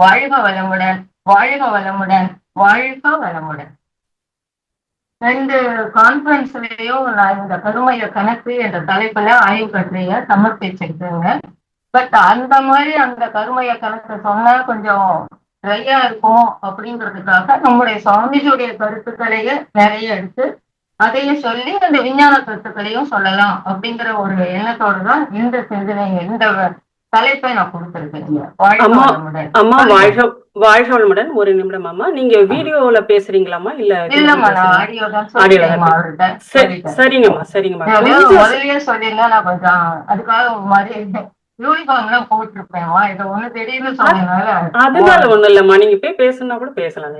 வாழ்க வளமுடன், வாழ்க வளமுடன், வாழ்க வளமுடன். 2 கான்பரன்ஸ்லயும் நான் இந்த கருமைய கணக்கு என்ற தலைப்புல ஆய்வு கட்டுரைய சமர்ப்பிச்சிருக்கேங்க. பட் அந்த மாதிரி அந்த கருமைய கணக்கு சொன்னா கொஞ்சம் ட்ரையா இருக்கும் அப்படிங்கிறதுக்காக நம்முடைய சுவாமிஜியுடைய கருத்துக்களையே நிறைய எடுத்து அதையும் சொல்லி அந்த விஞ்ஞான கருத்துக்களையும் சொல்லலாம் அப்படிங்கிற ஒரு எண்ணத்தோடு தான் இந்த சிந்தனை, இந்த தலைப்பை நான் கொடுத்திருக்கேன். அம்மா அம்மா வாழ்க வாழ்க வளமுடன். ஒரு நிமிடம் அம்மா, நீங்க வீடியோல பேசுறீங்களாமா இல்ல? இல்லம்மா, நான் ஆடியோ தான் சரிங்கம்மா சரிங்கம்மா. முதல்லயே சொல்லிருந்தா நான் கொஞ்சம் அதுக்காக மாதிரி யூனிஃபார்ம் எல்லாம் போட்டிருப்பேன்மா. இதை ஒண்ணு திடீர்னு சொன்னதுனால அதனால ஒண்ணும் இல்லம்மா, நீங்க போய் பேசுனா கூட பேசலாம்.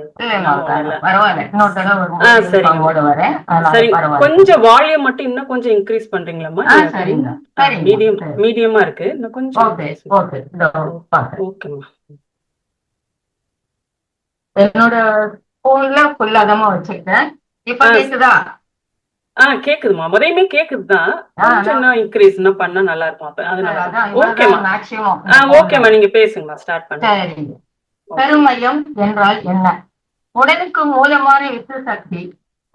பரவாயில்ல, இன்னொரு தடவை வரேன். சரி, கொஞ்சம் வால்யூம் மட்டும் இன்னும் கொஞ்சம் இன்க்ரீஸ் பண்றீங்களாம்மா? மீடியமா இருக்கு, இன்னும் கொஞ்சம். ஓகேம்மா. என்னோட போன்ல ஃபுல்லாதமா வச்சிருக்கேன். இப்ப கேக்குதா? கேக்குதுமா, முதலையுமே கேக்குதுதான். கொஞ்சம் இன்க்ரீஸ் பண்ணா நல்லா இருக்கும். அதனால ஓகேமா, நீங்க பேசுங்கம்மா, ஸ்டார்ட் பண்ணுங்க. கருமையம் என்றால் என்ன? உடலுக்கு மூலமான வித்து சக்தி,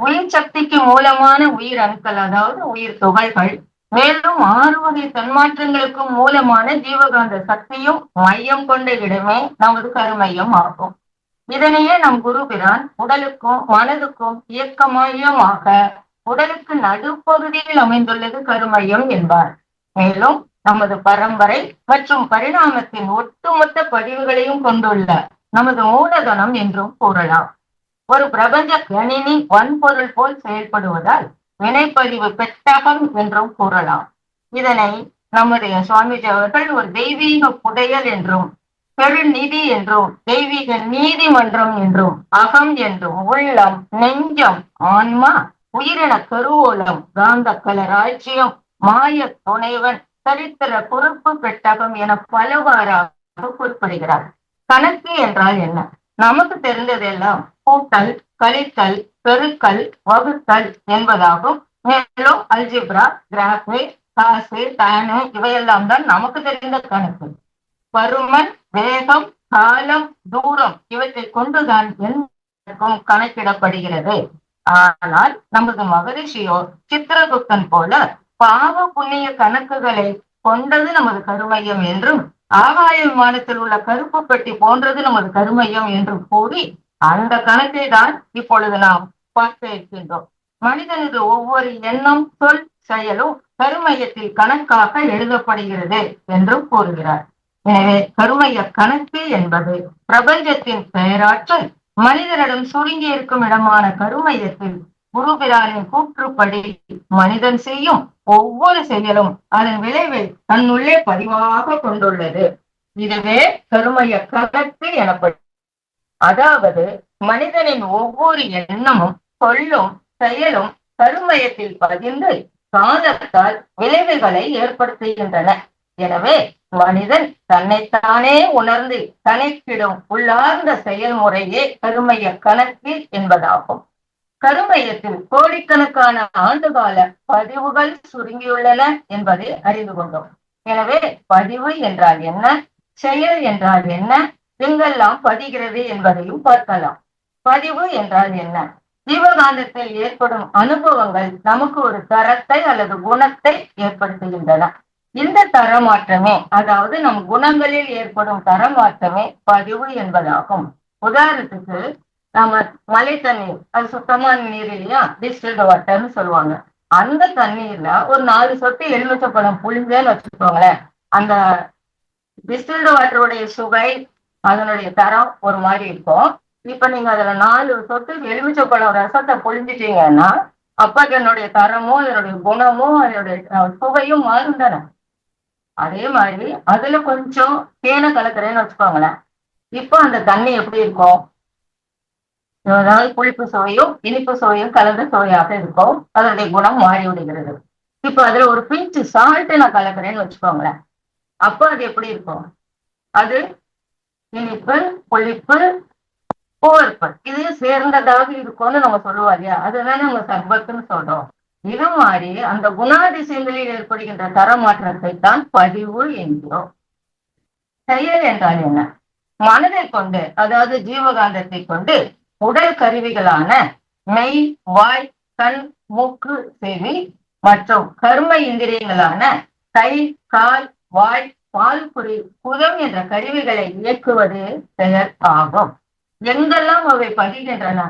உயிர் சக்திக்கு மூலமான உயிர் அணுக்கள், அதாவது உயிர் துகள்கள், மேலும் 6 வகை தன்மாற்றங்களுக்கும் மூலமான ஜீவகாந்த சக்தியும் மையம் கொண்ட இடமே நமது கருமையம் ஆகும். இதனையே நம் குருபிரான் உடலுக்கும் மனதுக்கும் இயக்க மையமாக உடலுக்கு நடுப்பகுதியில் அமைந்துள்ளது கருமையம் என்பார். மேலும் நமது பரம்பரை மற்றும் பரிணாமத்தின் ஒட்டுமொத்த பதிவுகளையும் கொண்டுள்ள நமது மூலதனம் என்றும் கூறலாம். ஒரு பிரபஞ்ச கணினி வன்பொருள் போல் செயல்படுவதால் வினைப்பதிவு பெட்டகம் என்றும் கூறலாம். இதனை நம்முடைய சுவாமிஜி அவர்கள் ஒரு தெய்வீக புதையல் என்றும், பெருநிதி என்றும், தெய்வீக நீதிமன்றம் என்றும், அகம் என்றும், உள்ளம், நெஞ்சம், ஆன்மா, உயிரின கருவூலம், காந்த கலராட்சியம், மாய துணைவன், சரித்திர பொறுப்பு பெட்டகம் என பலவாறாக குறிப்பிடுகிறார். கணக்கு என்றால் என்ன? நமக்கு தெரிந்ததெல்லாம் கூட்டல், கழித்தல், பெருக்கல், வகுத்தல் என்பதாகும். மேலும் அல்ஜிப்ரா, கிராஃபு, காசு, டானு இவையெல்லாம் தான் நமக்கு தெரிந்த கணக்கு. பருமன், வேகம், காலம், தூரம் இவற்றை கொண்டுதான் எந்த கணக்கிடப்படுகிறது. ஆனால் நமது மகரிஷியோ சித்திரகுப்தன் போல பாவ புண்ணிய கணக்குகளை கொண்டது நமது கருமையம் என்றும், ஆகாய விமானத்தில் உள்ள கருப்பு பெட்டி போன்றது நமது கருமையம் என்றும் கூறி அந்த கணக்கை தான் இப்பொழுது நாம் பார்க்க இருக்கின்றோம். மனிதனது ஒவ்வொரு எண்ணம், சொல், செயலும் கருமையத்தில் கணக்காக எழுதப்படுகிறது என்றும் கூறுகிறார். எனவே கருமைய கணக்கு என்பது பிரபஞ்சத்தின் பெயராற்றல் மனிதனிடம் சுருங்கி இருக்கும் இடமான கருமையத்தில் குருபிரானின் கூற்றுப்படி மனிதன் செய்யும் ஒவ்வொரு செயலும் அதன் விளைவை தன்னுள்ளே பதிவாக கொண்டுள்ளது. இதுவே கருமைய கணக்கு எனப்படும். அதாவது மனிதனின் ஒவ்வொரு எண்ணமும், சொல்லும், செயலும் கருமையத்தில் பதிந்து காலத்தால் விளைவுகளை ஏற்படுத்துகின்றன. எனவே மனிதன் தன்னைத்தானே உணர்ந்து கணக்கிடும் உள்ளார்ந்த செயல்முறையே கருமைய கணக்கு என்பதாகும். கருமையத்தில் கோடிக்கணக்கான ஆண்டுகால பதிவுகள் சுருங்கியுள்ளன என்பதை அறிந்து கொண்டோம். எனவே பதிவு என்றால் என்ன, செயல் என்றால் என்ன, எங்கெல்லாம் பதிகிறது என்பதையும் பார்க்கலாம். பதிவு என்றால் என்ன? ஜீவகாந்தத்தில் ஏற்படும் அனுபவங்கள் நமக்கு ஒரு தரத்தை அல்லது குணத்தை ஏற்படுத்துகின்றன. இந்த தரமாற்றமே, அதாவது நம் குணங்களில் ஏற்படும் தரமாற்றமே பதிவு என்பதாகும். உதாரணத்துக்கு நம்ம மழை தண்ணீர், அது சுத்தமான நீர் இல்லையா, டிஸ்டில்டு வாட்டர்னு சொல்லுவாங்க. அந்த தண்ணீர்ல ஒரு 4 சொட்டு எலுமிச்சப்பழம் புளிஞ்சேன்னு வச்சுக்கோங்களேன், அந்த டிஸ்டில்டு வாட்டருடைய சுவை, அதனுடைய தரம் ஒரு மாதிரி இருக்கும். இப்ப நீங்க அதுல 4 சொட்டு எலுமிச்சப்பழம் ரசத்தை புளிஞ்சிட்டீங்கன்னா அப்ப அதனுடைய தரமும் அதனுடைய குணமும் அதனுடைய சுவையும் மாறும் தானே. அதே மாதிரி அதுல கொஞ்சம் தேனை கலக்குறேன்னு வச்சுக்கோங்களேன், இப்போ அந்த தண்ணி எப்படி இருக்கும்? அதாவது புளிப்பு சுவையும் இனிப்பு சுவையும் கலந்த சுவையாக இருக்கும். அதனுடைய குணம் மாறி விடுகிறது. இப்ப அதுல ஒரு பிஞ்சு சால்ட்டு நான் கலக்குறேன்னு வச்சுக்கோங்களேன், அப்போ அது எப்படி இருக்கும்? அது இனிப்பு, புளிப்பு, உவர்ப்பு இது சேர்ந்ததாக இருக்கும்னு நம்ம சொல்லுவோம் இல்லையா, அதுதான் நம்ம சர்பத்துன்னு சொல்றோம். இது மாதிரி அந்த குணாதிசயங்களில் ஏற்படுகின்ற தரமாற்றத்தை தான் பதிவு என்கிறோம். செயல் என்றால் என்ன? மனதை கொண்டு, அதாவது ஜீவகாந்தத்தை கொண்டு உடல் கருவிகளான மெய், வாய், கண், மூக்கு, செவி மற்றும் கர்ம இந்திரியங்களான கை, கால், வாய், பால்குறி, குதம் என்ற கருவிகளை இயக்குவது செயல் ஆகும். எங்கெல்லாம் அவை பதிகின்றன?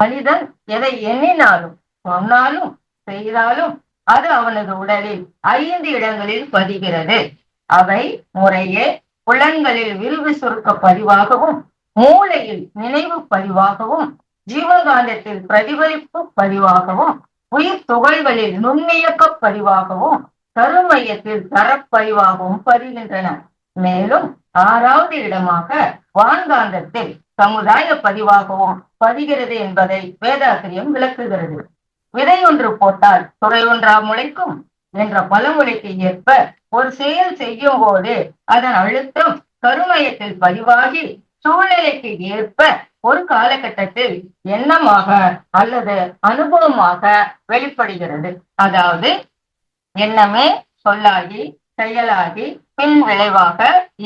மனிதன் எதை எண்ணினாலும் சொன்னாலும் செய்தாலும் அது அவனது உடலில் 5 இடங்களில் பதிகிறது. அவை முறையே புலன்களில் விரிவு சுருக்க பதிவாகவும், மூளையில் நினைவு பதிவாகவும், ஜீவகாந்தத்தில் பிரதிபலிப்பு பதிவாகவும், உயிர் துகள்களில் நுண்ணியக்க பதிவாகவும், கருமையத்தில் தரப்பதிவாகவும் பதிகின்றன. மேலும் 6வது இடமாக வான்காந்தத்தில் சமுதாய பதிவாகவும் பதிகிறது என்பதை வேதாத்திரியம் விளக்குகிறது. விதை ஒன்று போட்டால் துறை ஒன்றா முளைக்கும் என்ற பழமொழிக்கு ஏற்ப ஒரு செயல் செய்யும் போது அதன் அழுத்தம் கருமையத்தில் பதிவாகி சூழ்நிலைக்கு ஏற்ப ஒரு காலகட்டத்தில் எண்ணமாக அல்லது அனுபவமாக வெளிப்படுகிறது. அதாவது எண்ணமே சொல்லாகி செயலாகி பின் விளைவாக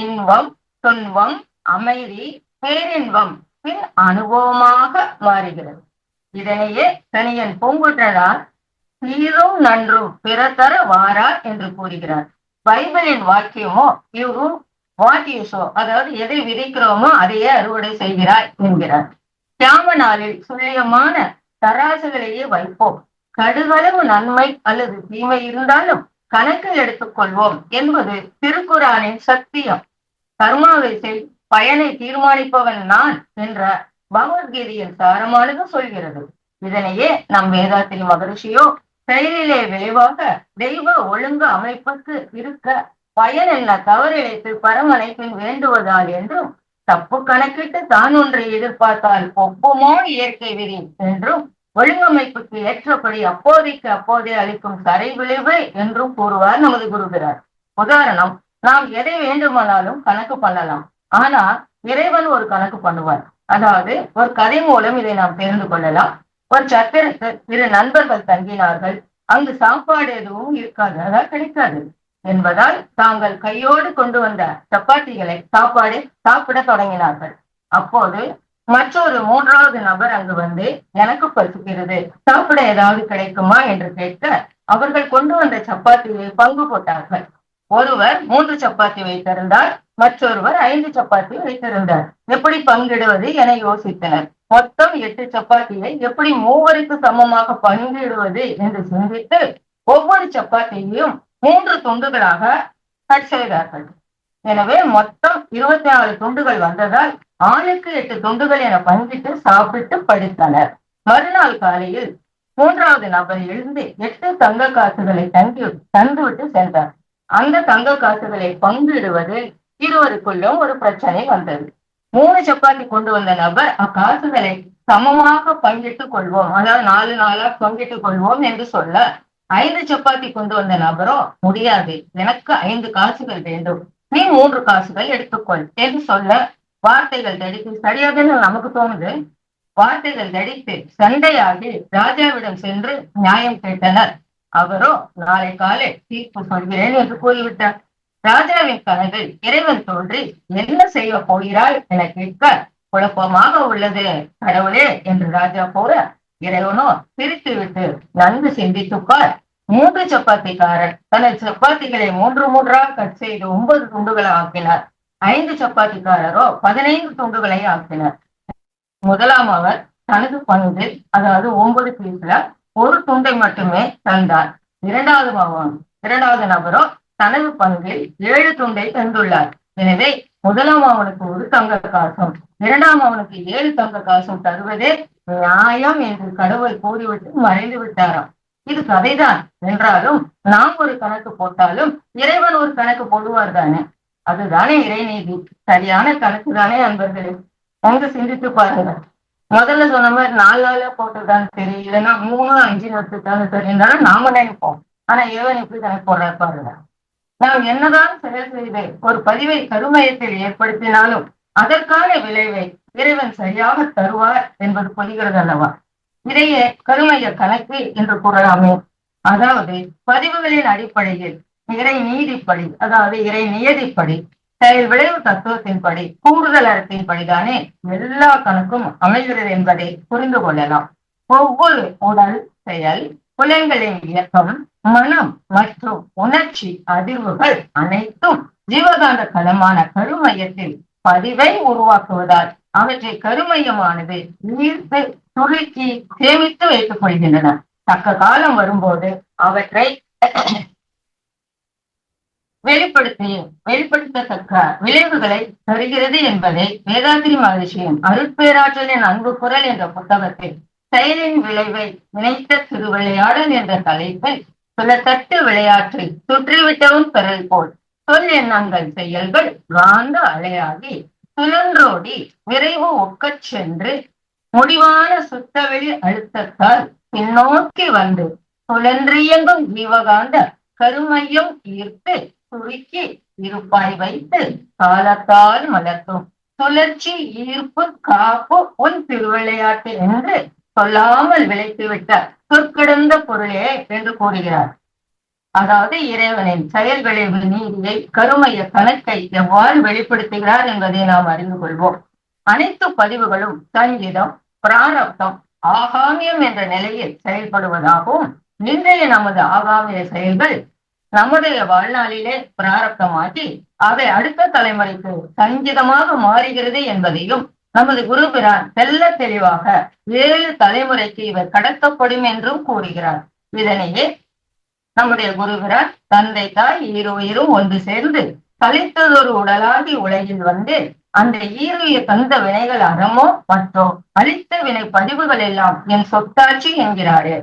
இன்பம், துன்பம், அமைதி, பேரின்பம் பின் அனுபவமாக மாறுகிறது. இதனையே கணியன் பூங்குன்றனார் தீரும் நன்றும் பிறதர வாரா என்று கூறுகிறார். பைபிளின் வாக்கியமோ இவரு வாட்டியூசோ, அதாவது எதை விதைக்கிறோமோ அதையே அறுவடை செய்கிறாய் என்கிறார். கியாம நாளில் சுழியமான தராசுகளையே வைப்போம், கடுகளவு நன்மை அல்லது தீமை இருந்தாலும் கணக்கில் எடுத்துக் கொள்வோம் என்பது திருக்குறானின் சத்தியம். கர்மாவை செய், பயனை தீர்மானிப்பவன் நான் என்ற பகவத்கீதையின் சாரமானது சொல்கிறது. இதனையே நம் வேதாத்திரி மகரிஷியோ செயலிலே விளைவாக தெய்வ ஒழுங்கு அமைப்புக்கு இருக்க பயன் என்ன தவறிழைத்து பரமனை பின் வேண்டுவதால் என்றும், தப்பு கணக்கிட்டு தான் ஒன்றை எதிர்பார்த்தால் ஒப்புமோ இயற்கை விதி என்றும், ஒழுங்கமைப்புக்கு ஏற்றபடி அப்போதைக்கு அப்போதே அளிக்கும் தரை விளைவு என்றும் கூறுவார் நமது குருகிறார். உதாரணம், நாம் எதை வேண்டுமானாலும் கணக்கு பண்ணலாம், ஆனா இறைவன் ஒரு கணக்கு பண்ணுவார். அதாவது ஒரு கதை மூலம் இதை நாம் தெரிந்து கொள்ளலாம். ஒரு சத்திரத்தில் 2 நண்பர்கள் தங்கினார்கள். அங்கு சாப்பாடு எதுவும் இருக்காது, அதாவது கிடைக்காது என்பதால் தாங்கள் கையோடு கொண்டு வந்த சப்பாத்திகளை சாப்பிட தொடங்கினார்கள். அப்போது மற்றொரு 3வது நபர் அங்கு வந்து, எனக்கு பசிக்கிறது, சாப்பிட ஏதாவது கிடைக்குமா என்று கேட்க அவர்கள் கொண்டு வந்த சப்பாத்தியை பங்கு போட்டார்கள். ஒருவர் 3 சப்பாத்தி வைத்திருந்தார், மற்றொருவர் 5 சப்பாத்தி வைத்திருந்தார். எப்படி பங்கிடுவது என யோசித்தனர். மொத்தம் 8 சப்பாத்தியை எப்படி 3 சமமாக பங்கிடுவது என்று சிந்தித்து ஒவ்வொரு சப்பாத்தியையும் 3 துண்டுகளாக கட் செய்தார்கள். எனவே மொத்தம் 24 துண்டுகள் வந்ததால் ஆளுக்கு 8 துண்டுகள் என பங்கிட்டு சாப்பிட்டு படுத்தனர். மறுநாள் காலையில் 3வது நபர் எழுந்து 8 தங்க காசுகளை தந்துவிட்டு சென்றார். அந்த தங்க காசுகளை பங்கிடுவது இருவருக்குள்ளும் ஒரு பிரச்சனை வந்தது. 3 சப்பாத்தி கொண்டு வந்த நபர் அக்காசுகளை சமமாக பங்கிட்டுக் கொள்வோம், அதாவது 4 நாளா பங்கிட்டுக் கொள்வோம் என்று சொல்ல, 5 சப்பாத்தி கொண்டு வந்த நபரோ முடியாது, எனக்கு 5 காசுகள் வேண்டும், நீ 3 காசுகள் எடுத்துக்கொள் என்று சொல்ல, வார்த்தைகள் தடித்து, சரியாக நமக்கு தோணுது, வார்த்தைகள் தடித்து சண்டையாகி ராஜாவிடம் சென்று நியாயம் கேட்டனர். அவரோ நாளை காலை தீர்ப்பு சொல்கிறேன் என்று கூறிவிட்டார். ராஜாவின் கனவில் இறைவன் தோன்றி என்ன செய்ய போகிறாள் என கேட்க, குழப்பமாக உள்ளது கடவுளே என்று ராஜா போற, இறைவனோ பிரித்து விட்டு நன்கு சிந்தித்துப்பார், 3 சப்பாத்திக்காரர் தனது சப்பாத்திகளை 3 கட் செய்து 9 துண்டுகளை ஆக்கினார். 5 சப்பாத்திக்காரரோ 15 துண்டுகளை ஆக்கினார். முதலாம் அவர் தனது பங்கில், அதாவது 9 பீஸ்ல 1 துண்டை மட்டுமே தந்தார். இரண்டாவது நபரோ தனது பங்கில் 7 துண்டை தந்துள்ளார். எனவே முதலாம் அவனுக்கு 1 தங்க காசும் 2ஆம் அவனுக்கு 7 தங்க காசும் தருவதே நியாயம் என்று கடவுள் கூறிவிட்டு மறைந்து விட்டாராம். இது கதைதான் என்றாலும் நாம் ஒரு கணக்கு போட்டாலும் இறைவன் ஒரு கணக்கு போடுவார் தானே, அதுதானே இறைநீதி. சரியான கணக்கு தானே அன்பர்களே, அங்கு சிந்தித்து பாருங்க. முதல்ல சொன்ன மாதிரி 4 நாளா போட்டுதான் சரி, இல்லைன்னா 3, 5 வச்சுட்டாலும் சரிந்தாலும் நாம நினைப்போம். ஆனா இறைவன் இப்படி கணக்கு போடுறாரு பாருங்க. நாம் என்னதான் செயல் செய்து ஒரு பதிவை கருமையத்தில் ஏற்படுத்தினாலும் அதற்கான விளைவை இறைவன் சரியாக தருவார் என்பது புரிகிறது அல்லவா? இதையே கருமைய கணக்கு என்று கூறலாமே. அதாவது பதிவுகளின் அடிப்படையில் இறை நீதிப்படி, அதாவது இறை நியதிப்படி செயல் விளைவு தத்துவத்தின்படி கூடுதல் அர்த்தத்தின்படிதானே எல்லா கணக்கும் அமைகிறது என்பதை புரிந்து கொள்ளலாம். ஒவ்வொரு உடல், செயல், புலன்களின் இயக்கம், மனம் மற்றும் உணர்ச்சி அதிர்வுகள் அனைத்தும் ஜீவகாந்த களமான கருமையத்தில் பதிவை உருவாக்குவதால் அவற்றை கருமையமானது ஈர்த்து சுருக்கி சேமித்து வைத்துக் கொள்கின்றன. தக்க காலம் வரும்போது அவற்றை வெளிப்படுத்தத்தக்க விளைவுகளை தருகிறது என்பதை வேதாத்திரி மகரிஷியின் அருட்பேராற்றலின் அன்பு குரல் என்ற புத்தகத்தில் செயலின் விளைவை நினைத்த திருவிளையாடல் என்ற தலைப்பில் சில தட்டு விளையாற்றை சுற்றிவிட்டவும் பெறல் போல் சொல் எண்ணங்கள் செயல்கள் காந்த அலையாகி சுழன்றோடி விரைவு ஒக்கச் சென்று முடிவான சுத்தவெளி அழுத்தத்தால் பின்னோக்கி வந்து சுழன்றியங்கும் ஜீவகாந்த கருமையும் ஈர்த்து சுருக்கி இருப்பாய் வைத்து காலத்தால் மலர்த்தும் சுழற்சி ஈர்ப்பு காப்பு உன் திருவிளையாட்டு என்று சொல்லாமல் விளைத்துவிட்ட சொற்கிடந்த பொருளே என்று கூறுகிறார். அதாவது இறைவனின் செயல்களின் நீதியை கருமைய கணக்கை எவ்வாறு வெளிப்படுத்துகிறார் என்பதை நாம் அறிந்து கொள்வோம். அனைத்து பதிவுகளும் சங்கீதம், பிராரப்தம், ஆகாமியம் என்ற நிலையில் செயல்படுவதாகவும் இன்றைய நமது ஆகாமிய செயல்கள் நம்முடைய வாழ்நாளிலே பிராரப்தமாகி அவை அடுத்த தலைமுறைக்கு சங்கீதமாக மாறுகிறது என்பதையும் நமது குருபிரான் தெல்ல தெளிவாக 7 தலைமுறைக்கு இவர் கடத்தப்படும் என்றும் கூறுகிறார். இதனையே நம்முடைய குருபிரான் தந்தை தாய் ஈருயிரும் ஒன்று சேர்ந்து கழித்ததொரு உடலாகி உலகில் வந்து அந்த ஈருயிர் தந்த வினைகள் அறமோ மற்றோ அளித்த வினை பதிவுகள் எல்லாம் என் சொத்தாட்சி என்கிறாரே.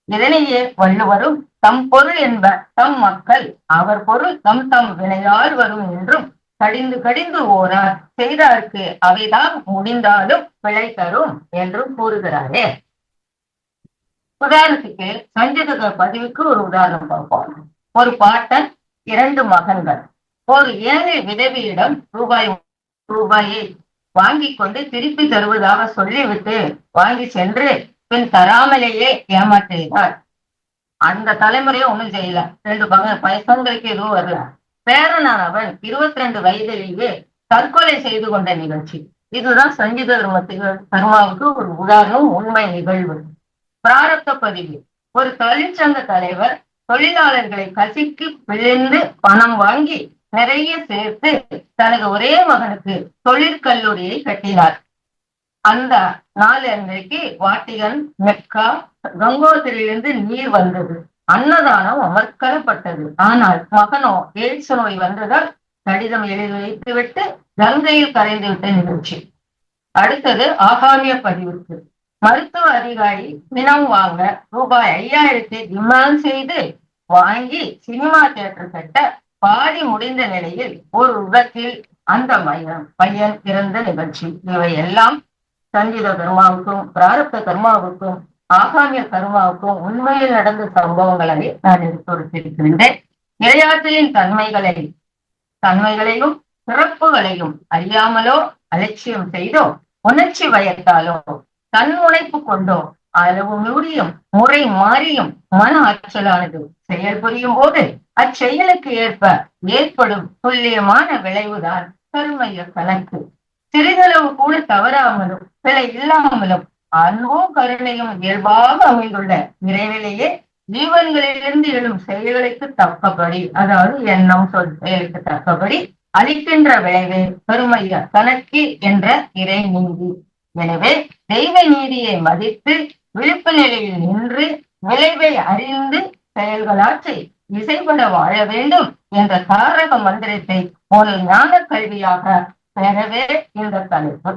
இதனையே வள்ளுவரும் தம் பொருள் என்ப தம் மக்கள் அவர் பொருள் தம் தம் வினையால் வரும் என்றும் கடிந்து கடிந்து ஓரார் செய்தார்க்கு அவைதான் முடிந்தாலும் பிழை தரும் என்றும் கூறுகிறாரே. உதாரணத்துக்கு சஞ்சீத பதிவுக்கு ஒரு உதாரணம் பார்ப்போம். ஒரு பாட்டன் 2 மகன்கள் ஒரு ஏழை விதவியிடம் ரூபாயை வாங்கி கொண்டு திருப்பி தருவதாக சொல்லிவிட்டு வாங்கி சென்று பின் தராமலேயே ஏமாற்றுகிறார். அந்த தலைமுறையை ஒண்ணும் செய்யல. 2 பசங்களுக்கு எதுவும் வரல. பேரனான் அவன் 22 வயதிலேயே தற்கொலை செய்து கொண்ட நிகழ்ச்சி. இதுதான் சங்கீத கர்மாவுக்கு ஒரு உதாரணம், உண்மை நிகழ்வு. பிராரப்த பதிவு. ஒரு தொழிற்சங்க தலைவர் தொழிலாளர்களை கசிக்கு பிழிந்து பணம் வாங்கி நிறைய சேர்த்து தனது ஒரே மகனுக்கு தொழிற்கல்லூரியை கட்டினார். அந்த நாள் அன்றைக்கு வாட்டிகன், மெக்கா, கங்கோத்திரியிலிருந்து நீர் வந்தது. அன்னதானம் அமர்க்கலப்பட்டது. ஆனால் மகனோ எய்ட்ஸ் நோய் வந்ததால் கடிதம் எழுதி வைத்துவிட்டு கங்கையில் கரைந்து விட்ட நிகழ்ச்சி. அடுத்தது ஆகாமிய பதிவுக்கு. மருத்துவ அதிகாரி பிணம் வாங்க ரூபாய் 5000 டிமாண்ட் செய்து வாங்கி சினிமா தியேட்டர் கட்ட பாதி முடிந்த நிலையில் ஒரு விபத்தில் அந்த பையன் இறந்த நிகழ்ச்சி. இவை எல்லாம் சங்கீத கர்மாவுக்கும் பிராரப்த கர்மாவுக்கும் ஆகாமிய கர்மாவுக்கும் உண்மையில் நடந்த சம்பவங்களை நான் எடுத்துரைத்திருக்கின்றேன். இரையாற்றலின் தன்மைகளையும் சிறப்புகளையும் அறியாமலோ அலட்சியம் செய்தோ உணர்ச்சி வயத்தாலோ தன்முனைப்பு கொண்டோ அளவு மீறியும் முறை மாறியும் மன ஆற்றலானது செயல் புரியும் போது அச்செயலுக்கு ஏற்படும் துல்லியமான விளைவுதான் கருமைய கணக்கு. சிறிதளவு கூட தவறாமலும் பிழை இல்லாமலும் அன்பும் கருணையும் இயல்பாக அமைந்துள்ள இறைநிலையே ஜீவன்களிலிருந்து எழும் செயல்களுக்கு தக்கபடி, அதாவது எண்ணம் சொல் செயலுக்கு தக்கபடி அளிக்கின்ற விளைவே கருமைய கணக்கு என்ற இறை நீதி. எனவே தெய்வ நீதியை மதித்து விழிப்பு நிலையில் நின்று விளைவை அறிந்து செயல்களாற்றி இசைப்பட வாழ வேண்டும் என்ற தாரக மந்திரத்தை ஒரு ஞான கல்வியாக பெறவே இந்த தலைப்பு.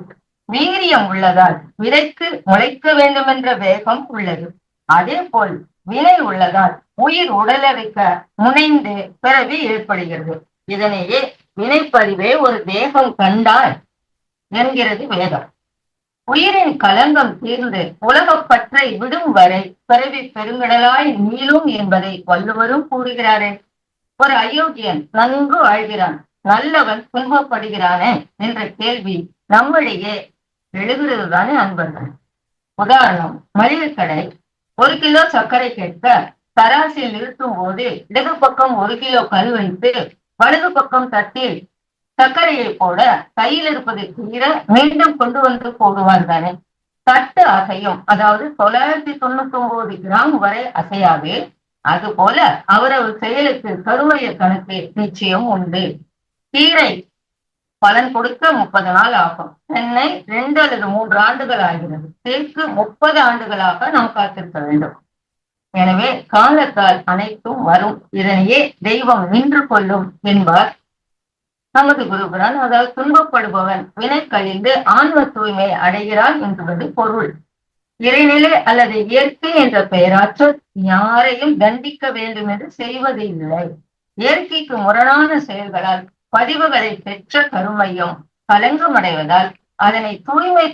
வீரியம் உள்ளதால் விதைக்கு முளைக்க வேண்டும் என்ற வேகம் உள்ளது. அதே போல் வினை உள்ளதால் உயிர் உடலறிக்க முனைந்து பிறவி ஏற்படுகிறது. இதனையே வினைப்பதிவே ஒரு தேகம் கண்டால் என்கிறது வேதம். உயிரின் களங்கம் தீர்ந்து உலகப்பற்றை விடும் வரை பிறவி பெருங்கடலாய் நீளும் என்பதை வள்ளுவரும் கூறுகிறாரே. ஒரு அயோக்கியன் நன்கு வாழ்கிறான், நல்லவன் துன்பப்படுகிறானே என்ற கேள்வி நம்மிடையே எழுகிறது தானே அன்பர்கள். உதாரணம், மளிகை கடை 1 கிலோ சர்க்கரை கேட்க தராசில் நிறுத்தும் போது இடது பக்கம் 1 கிலோ கல் வைத்து வலது பக்கம் தட்டில் சர்க்கரையை போட கையில் இருப்பதை தீர மீண்டும் கொண்டு வந்து போடுவார் தானே. தட்டு அசையும், அதாவது 999 கிராம் வரை அசையாது. அது போல அவரவர் செயலுக்கு கருமைய கணக்கு நிச்சயம் உண்டு. கீரை பலன் கொடுக்க 30 நாள் ஆகும். தென்னை 2 அல்லது 3 ஆண்டுகள் ஆகிறது. தேக்கு 30 ஆண்டுகளாக நாம் காத்திருக்க வேண்டும். எனவே காலத்தால் அனைத்தும் வரும். இதனையே தெய்வம் நின்று கொள்ளும் என்பார் நமது குருபுரான். அதாவது துன்பப்படுபவன் வினை கழிந்து ஆன்ம தூய்மை அடைகிறான் என்பது பொருள். இறைநிலை அல்லது இயற்கை என்ற பெயராற்றல் யாரையும் தண்டிக்க வேண்டும் என்று செய்வது இல்லை. இயற்கைக்கு முரணான செயல்களால் பதிவுகளை பெற்ற கருமையும் கலங்கமடைவதால் அதனை தூய்மை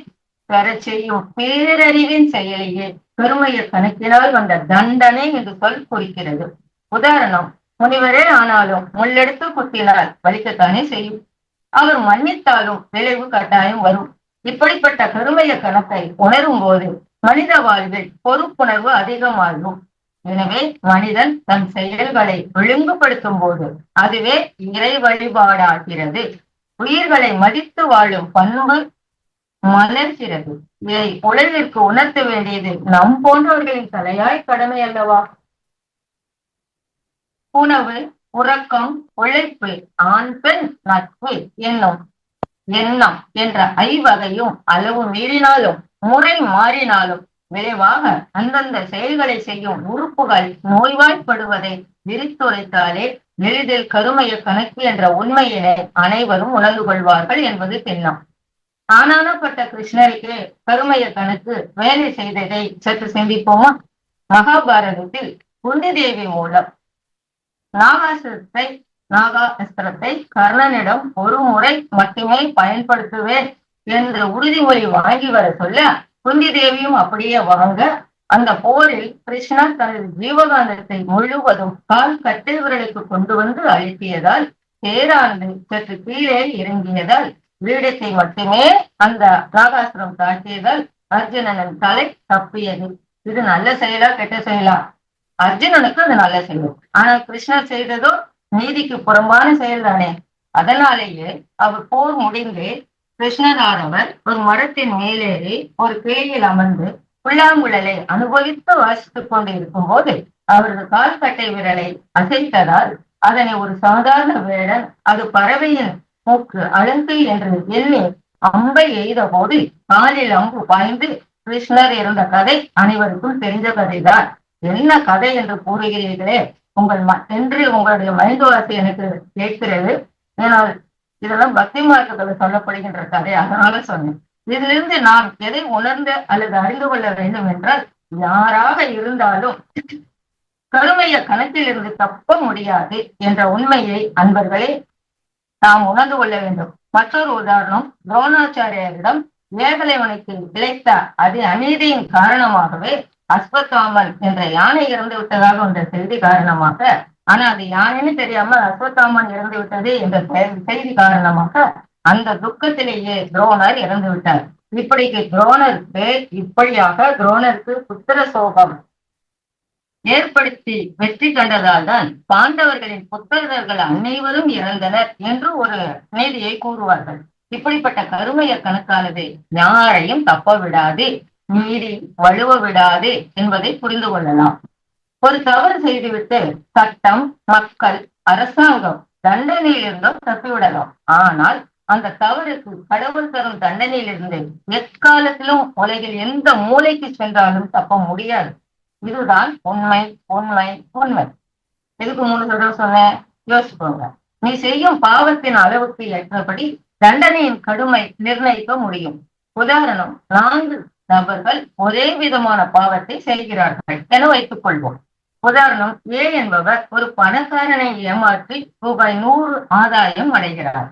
பெற செய்யும் பேரறிவின் செயலையே கருமைய கணக்கினால் வந்த தண்டனை என்று சொல் குறிக்கிறது. உதாரணம், முனிவரே ஆனாலும் முள்ளெடுத்து குத்தினால் வலிக்கத்தானே செய்யும். அவர் மன்னித்தாலும் விளைவு கட்டாயம் வரும். இப்படிப்பட்ட கருமைய கணக்கை உணரும் போது மனித வாழ்வில் பொறுப்புணர்வு அதிகமாகும். எனவே மனிதன் தன் செயல்களை ஒழுங்குபடுத்தும் போது அதுவே இறை வழிபாடாகிறது. உயிர்களை மதித்து வாழும் பண்பு மலர்கிறது. இதை உலகிற்கு உணர்த்த வேண்டியது நம் போன்றவர்களின் தலையாய் கடமை அல்லவா? உணவு, உறக்கம், உழைப்பு, ஆண் பெண் நட்பு என்னும் எண்ணம் என்ற ஐவகையும் அளவு மீறினாலும் முறை மாறினாலும் விளைவாக அந்தந்த செயல்களை செய்யும் உறுப்புகள் நோய்வாய்ப்படுவதை விரித்துரைத்தாலே எளிதில் கருமைய கணக்கு என்ற உண்மையினை அனைவரும் உணர்ந்து கொள்வார்கள் என்பது திண்ணம். ஆனானப்பட்ட கிருஷ்ணருக்கு கருமைய கணக்கு வேலை செய்ததை சற்று சிந்திப்போமா? மகாபாரதத்தில் குந்தி தேவி மூலம் நாகாஸ்திரத்தை கர்ணனிடம் ஒரு முறை மட்டுமே பயன்படுத்துவேன் என்று உறுதிமொழி வாங்கி வர சொல்ல குந்தி தேவியும் அப்படியே வாங்க அந்த போரில் கிருஷ்ணர் தனது ஜீவகாந்தத்தை முழுவதும் கால் கட்டைவர்களுக்கு கொண்டு வந்து அழுத்தியதால் பேரானது சற்று கீழே இறங்கியதால் வீடத்தை மட்டுமே அந்த நாகாசுரம் தாக்கியதால் அர்ஜுனனின் தலை தப்பியது. இது நல்ல செயலா கெட்ட செயலா? அர்ஜுனனுக்கு அது நல்ல செயல். ஆனால் கிருஷ்ணர் செய்ததோ நீதிக்கு புறம்பான செயல் தானே. அதனாலேயே அவர் போர் முடிந்து கிருஷ்ணரானவர் ஒரு மரத்தின் மேலேறி ஒரு பேயில் அமர்ந்து புல்லாங்குழலை அனுபவித்து வாசித்துக் கொண்டு இருக்கும் போது அவரது கால்கட்டை விரலை அசைத்ததால் அதனை ஒரு சாதாரண வேடன் அது பறவையின் மூக்கு அழுந்து என்று எண்ணி அம்பை எய்த போது காலில் அம்பு பாய்ந்து கிருஷ்ணர் இருந்த கதை அனைவருக்கும் தெரிஞ்ச கதைதான். என்ன கதை என்று கூறுகிறீர்களே என்று உங்களுடைய மைந்தவாசி எனக்கு கேட்கிறது. ஏனால் இதெல்லாம் பக்தி மார்க்கத்துல சொல்லப்படுகின்ற கதை, அதனால சொன்னேன். இதிலிருந்து நாம் எதை உணர்ந்து அல்லது அறிந்து கொள்ள வேண்டும் என்றால், யாராக இருந்தாலும் கருமைய கணக்கில் இருந்து தப்ப முடியாது என்ற உண்மையை அன்பர்களே நாம் உணர்ந்து கொள்ள வேண்டும். மற்றொரு உதாரணம், துரோணாச்சாரியரிடம் ஏகலைவனுக்கு இழைத்த அநீதியின் காரணமாகவே அஸ்வத்தாமன் என்ற யானை இறந்து விட்டதாக என்ற செய்தி காரணமாக, ஆனா அது யானைன்னு தெரியாம அஸ்வத்தாமன் இறந்து விட்டது என்ற செய்தி காரணமாக அந்த துக்கத்திலேயே துரோணர் இறந்து விட்டார். இப்படியாக துரோணருக்கு புத்திர சோகம் ஏற்படுத்தி வெற்றி கண்டதால் தான் பாண்டவர்களின் புத்திரர்கள் அனைவரும் இறந்தனர் என்று ஒரு நீதியை கூறுவார்கள். இப்படிப்பட்ட கருமைய கணக்கானது யாரையும் தப்ப விடாது, நீதி வலுவ விடாது என்பதை புரிந்து கொள்ளலாம். ஒரு தவறு செய்துவிட்டு சட்டம், மக்கள், அரசாங்கம் தண்டனையிலிருந்தும் தப்பிவிடலாம். ஆனால் அந்த தவறுக்கு கடவுள் தரும் தண்டனையிலிருந்து எக்காலத்திலும் உலகில் எந்த மூலைக்கு சென்றாலும் தப்ப முடியாது. இதுதான் உண்மை உண்மை உண்மை. எதுக்கு 3 தடவை சொன்னேன் யோசிச்சுக்கோங்க. நீ செய்யும் பாவத்தின் அளவுக்கு ஏற்றபடி தண்டனையின் கடுமை நிர்ணயிக்க முடியும். உதாரணம், 4 நபர்கள் ஒரே விதமான பாவத்தை செய்கிறார்கள் என வைத்துக் கொள்வோம். உதாரணம், ஏ என்பவர் ஒரு பணக்காரனை ஏமாற்றி ரூபாய் 100 ஆதாயம் அடைகிறார்.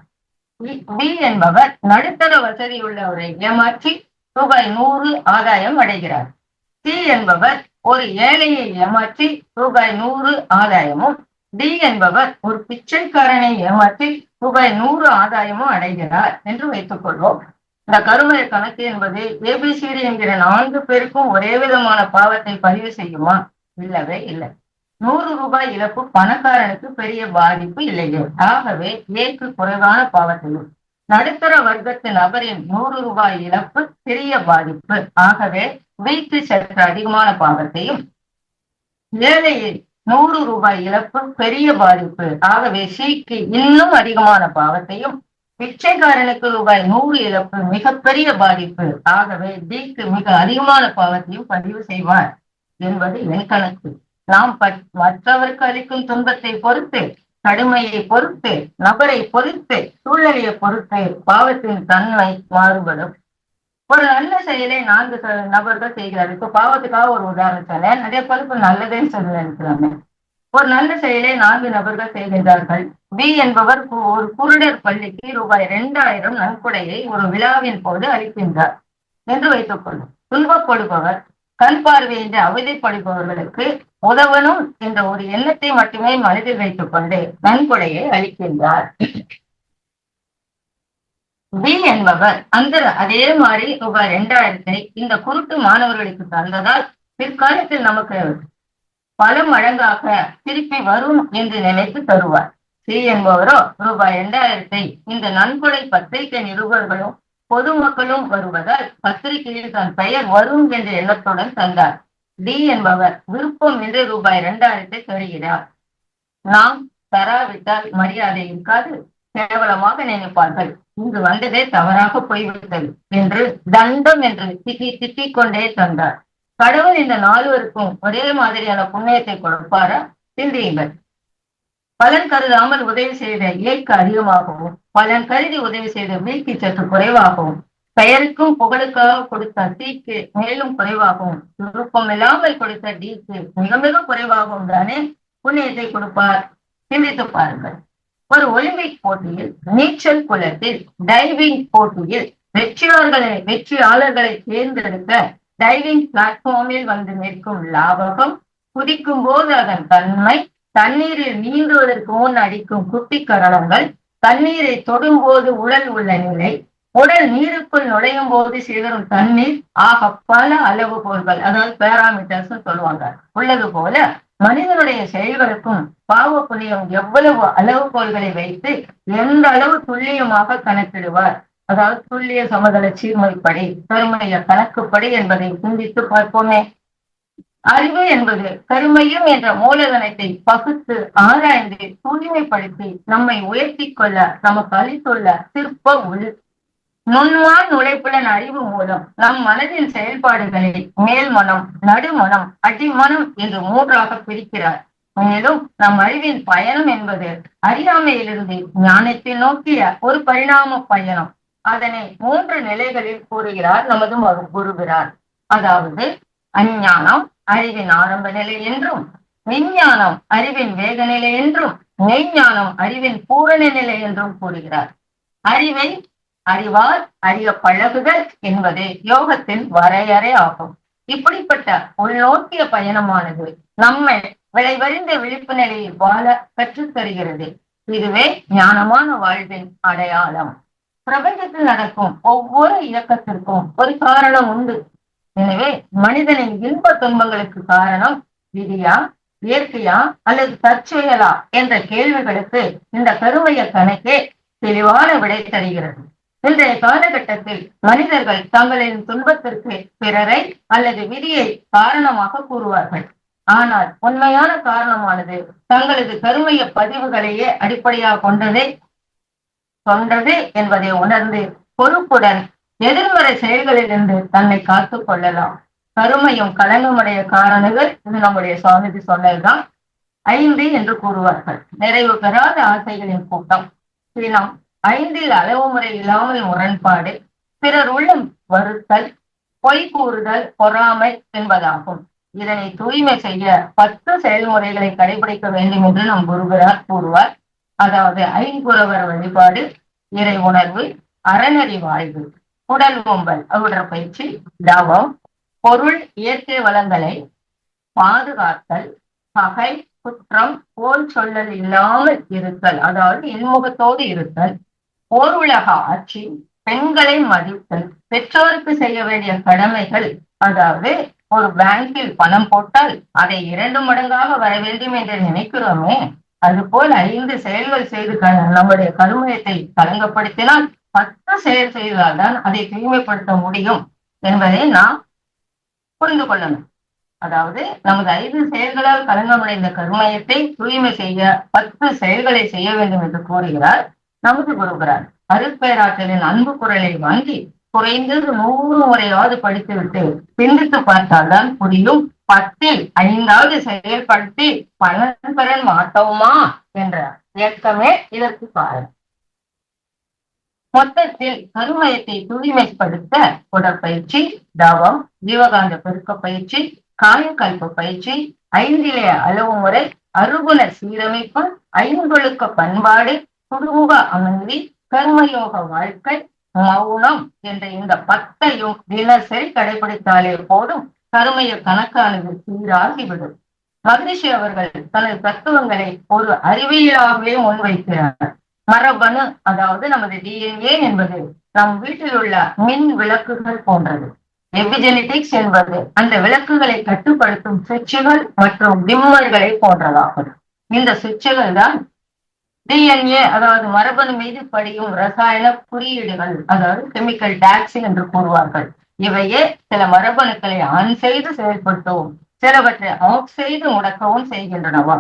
பி என்பவர் நடுத்தர வசதியுள்ளவரை ஏமாற்றி ரூபாய் 100 ஆதாயம் அடைகிறார். சி என்பவர் ஒரு ஏழையை ஏமாற்றி ரூபாய் 100 ஆதாயமும், டி என்பவர் ஒரு பிச்சைக்காரனை ஏமாற்றி ரூபாய் 100 ஆதாயமும் அடைகிறார் என்று வைத்துக் கொள்வோம். இந்த கருமைய கணக்கு என்பது ஏபிசிடி என்கிற 4 பேருக்கும் ஒரே விதமான பாவத்தை பதிவு செய்யுமா? இல்லவே இல்லை. ரூபாய் இழப்பு பணக்காரனுக்கு பெரிய பாதிப்பு இல்லையே. ஆகவே ஏக்கு குறைவான பாவத்தையும், நடுத்தர வர்க்கத்து நபரின் ரூபாய் இழப்பு பெரிய பாதிப்பு, ஆகவே வீட்டு சற்று அதிகமான பாவத்தையும், ஏழையில் ரூபாய் இழப்பு பெரிய பாதிப்பு, ஆகவே சீக்கு இன்னும் அதிகமான பாவத்தையும், பிச்சைக்காரனுக்கு ரூபாய் 100 இழப்பு மிகப்பெரிய பாதிப்பு, ஆகவே டிக்கு மிக அதிகமான பாவத்தையும் பதிவு செய்வார் என்பது என் கணக்கு. நாம் மற்றவருக்கு அளிக்கும் துன்பத்தை பொறுத்து, கடுமையை பொறுத்து, நபரை பொறுத்து, சூழ்நிலையை பொறுத்து பாவத்தின் தன்மை மாறுபடும். ஒரு நல்ல செயலை 4 நபர்கள் செய்கிறார். இப்ப பாவத்துக்காக ஒரு உதாரணம் சொன்னேன். நிறைய பேருக்கு நல்லதேன்னு சொல்லி நினைக்கிறாங்க. ஒரு நல்ல செயலை 4 நபர்கள் செய்கின்றார்கள். பி என்பவர் ஒரு குருடர் பள்ளிக்கு ரூபாய் 2000 நன்கொடையை ஒரு விழாவின் போது அளிக்கின்றார் என்று வைத்துக் கொள்ளும். துன்பப்படுபவர் கண் பார்வையின்றி அவதிப்படுபவர்களுக்கு உதவணும் என்ற ஒரு எண்ணத்தை மட்டுமே மனதில் வைத்துக் கொண்டு நன்கொடையை அளிக்கின்றார். பி என்பவர் அதே மாதிரி ரூபாய் 2000 இந்த குருட்டு மாணவர்களுக்கு தந்ததால் பிற்காலத்தில் நமக்கு பல மடங்காக திருப்பி வரும் என்று நினைத்து தருவார். சி என்பவரோ ரூபாய் 2000 இந்த நன்கொடை பத்திரிகை நிருபர்களும் பொதுமக்களும் வருவதால் பத்திரிகையில் தன் பெயர் வரும் என்ற எண்ணத்துடன் தந்தார். டி என்பவர் விருப்பம் என்று ரூபாய் 2000 தருகிறார். நாம் தராவிட்டால் மரியாதை இருக்காது, கேவலமாக நினைப்பார்கள், இங்கு வந்ததே தவறாக போய்விட்டது என்று தண்டம் என்று திட்டிக் கொண்டே தந்தார். கடவுள் இந்த 4 ஒரே மாதிரியான புண்ணியத்தை கொடுப்பாரா? சிந்தியுங்கள். பலன் கருதாமல் உதவி செய்த ஏக்கு அதிகமாகவும், பலன் கருதி உதவி செய்த வீக்கு சற்று குறைவாகவும், பெயருக்கும் புகழுக்காக கொடுத்த சீக்கு மேலும் குறைவாகவும், விருப்பம் இல்லாமல் கொடுத்த டிக்கு மிக மிக குறைவாகவும் தானே புண்ணியத்தை கொடுப்பார். சிந்தித்து பாருங்கள். ஒரு ஒலிம்பிக் போட்டியில், நீச்சல் குளத்தில், டைவிங் போட்டியில் வெற்றியாளர்களை தேர்ந்தெடுக்க டைவிங் பிளாட்ஃபார்மில் வந்து நிற்கும் லாபகம், குதிக்கும் போது அதன் தன்மை, தண்ணீரில் நீந்துவதற்கு முன் அடிக்கும் குட்டி கரணங்கள், தண்ணீரை தொடும் போது உடல் உள்ள நிலை, உடல் நீருக்குள் நுழையும் போது சிதறும் தண்ணீர், ஆக பல அளவுகோல்கள், அதாவது பேராமீட்டர்ஸ் சொல்லுவாங்க, உள்ளது போல மனிதனுடைய செயல்களுக்கும் பாவ புண்ணியம் எவ்வளவு அளவுகோல்களை வைத்து எந்த அளவு துல்லியமாக கணக்கிடுவார். அதாவது துல்லிய சமதள சீர்மைப்படி, கருமைய கணக்குப்படி என்பதை சிந்தித்து பார்ப்போமே. அறிவு என்பது கருமையும் என்ற மூலதனத்தை பகுத்து ஆராய்ந்து தூய்மைப்படுத்தி நம்மை உயர்த்தி கொள்ள நமக்கு அளித்துள்ள சிற்ப நுண்மான் நுழைப்புலன் அறிவு மூலம் நம் மனதின் செயல்பாடுகளை மேல்மனம், நடுமனம், அடிமனம் என்று 3ஆக பிரிக்கிறார். மேலும் நம் அறிவின் பயணம் என்பது அறியாமையிலிருந்து ஞானத்தை நோக்கிய ஒரு பரிணாம பயணம். அதனை 3 நிலைகளில் கூறுகிறார் நமது குருகிறார். அதாவது அஞ்ஞானம் அறிவின் ஆரம்ப நிலை என்றும், விஞ்ஞானம் அறிவின் வேக நிலை என்றும், மெய்ஞானம் அறிவின் பூரண நிலை என்றும் கூறுகிறார். அறிவை அறிவால் அறிய பழகுதல் என்பது யோகத்தின் வரையறை ஆகும். இப்படிப்பட்ட உள்நோக்கிய பயணமானது நம்மை விளைவறிந்த விழிப்பு நிலையில் வாழ கற்றுத் தருகிறது. இதுவே ஞானமான வாழ்வின் அடையாளம். பிரபஞ்சத்தில் நடக்கும் ஒவ்வொரு இயக்கத்திற்கும் ஒரு காரணம் உண்டு. எனவே மனிதனின் இன்ப துன்பங்களுக்கு காரணம் விதியா, இயற்கையா அல்லது தற்செயலா என்ற கேள்விகளுக்கு இந்த கருமைய கணக்கே தெளிவான விடை தருகிறது. இன்றைய காலகட்டத்தில் மனிதர்கள் தங்களின் துன்பத்திற்கு பிறரை அல்லது விதியை காரணமாக கூறுவார்கள். ஆனால் உண்மையான காரணமானது தங்களது கருமைய பதிவுகளையே அடிப்படையாக கொண்டது என்பதை உணர்ந்து பொறுப்புடன் எதிர்மறை செயல்களில் இருந்து தன்னை காத்துக் கொள்ளலாம். கருமையும் களங்கமுடைய காரணங்கள், இது நம்முடைய சுவாமிஜி சொன்னதுதான். 5 என்று கூறுவார்கள். நிறைவு பெறாத ஆசைகளின் கூட்டம், சினம், 5 அளவு முறை இல்லாமல் முரண்பாடு, பிறர் உள்ளம் வருத்தல், பொய் கூறுதல், பொறாமை என்பதாகும். இதனை தூய்மை செய்ய 10 செயல்முறைகளை கடைபிடிக்க வேண்டும் என்று நம் குருகிறார் கூறுவார். அதாவது ஐங்குறவர் வழிபாடு, இறை உணர்வு, அறநெறி வாழ்வு, உடல் ஓம்பல், உடற்பயிற்சி, தவம், பொருள் இயற்கை வளங்களை பாதுகாத்தல், பகை, குற்றம், போல் சொல்லல் இல்லாமல் இருத்தல், அதாவது இன்முகத்தோடு இருத்தல், ஓர் உலக ஆட்சி, பெண்களை மதித்தல், பெற்றோருக்கு செய்ய வேண்டிய கடமைகள், அதாவது ஒரு பேங்கில் பணம் போட்டால் அதை 2 மடங்காக வர வேண்டும் என்று நினைக்கிறோமே, அதுபோல் 5 செயல்கள் செய்து நம்முடைய கருமையத்தை கலங்கப்படுத்தினால் 10 செயல் செய்தால்தான் அதை தூய்மைப்படுத்த முடியும் என்பதை நாம் புரிந்து கொள்ளணும். அதாவது நமது 5 செயல்களால் கலங்கமடைந்த கருமையத்தை தூய்மை செய்ய 10 செயல்களை செய்ய வேண்டும் என்று கூறுகிறார் நமது குருகிறார். அருட்பேராற்றலின் அன்பு குரலை வாங்கி குறைந்தது 100 முறையாவது படித்துவிட்டு சிந்தித்து பார்த்தால்தான் புரியும். 10ல் 5வது செயல்படுத்தி பலன் பெற மாட்டோமா என்ற இயக்கமே இதற்கு காரணம். மொத்தத்தில் கருமையத்தை தூய்மைப்படுத்த உடற்பயிற்சி, தவம், ஜீவகாந்த பெருக்க பயிற்சி, காயக்கல்ப பயிற்சி, 5 அளவு முறை, அருகுண சீரமைப்பு, 5 பண்பாடு, குடும்ப அமைதி, கர்மயோக வாழ்க்கை, மௌனம் என்ற இந்த 10ஐயும் தினசரி கடைபிடித்தாலே போதும் கருமைய கணக்கானது சீராகிவிடும். மகரிஷி அவர்கள் தனது தத்துவங்களை ஒரு அறிவியலாகவே முன்வைக்கிறார். மரபணு, அதாவது நமது டிஎன்ஏ என்பது நம் வீட்டில் உள்ள மின் விளக்குகள் போன்றது. எபிஜெனடிக்ஸ் என்பது அந்த விளக்குகளை கட்டுப்படுத்தும் சுவிட்சுகள் மற்றும் டிம்மர்களை போன்றதாகும். இந்த சுவிட்சுகள் தான் டிஎன்ஏ, அதாவது மரபணு மீது படியும் ரசாயன குறியீடுகள், அதாவது கெமிக்கல் டாக்ஸ் என்று கூறுவார்கள். இவையே சில மரபணுக்களை ஆன் செய்து செயல்படுத்தவும் சிலவற்றை ஆஃப் செய்து முடக்கவும் செய்கின்றனவா.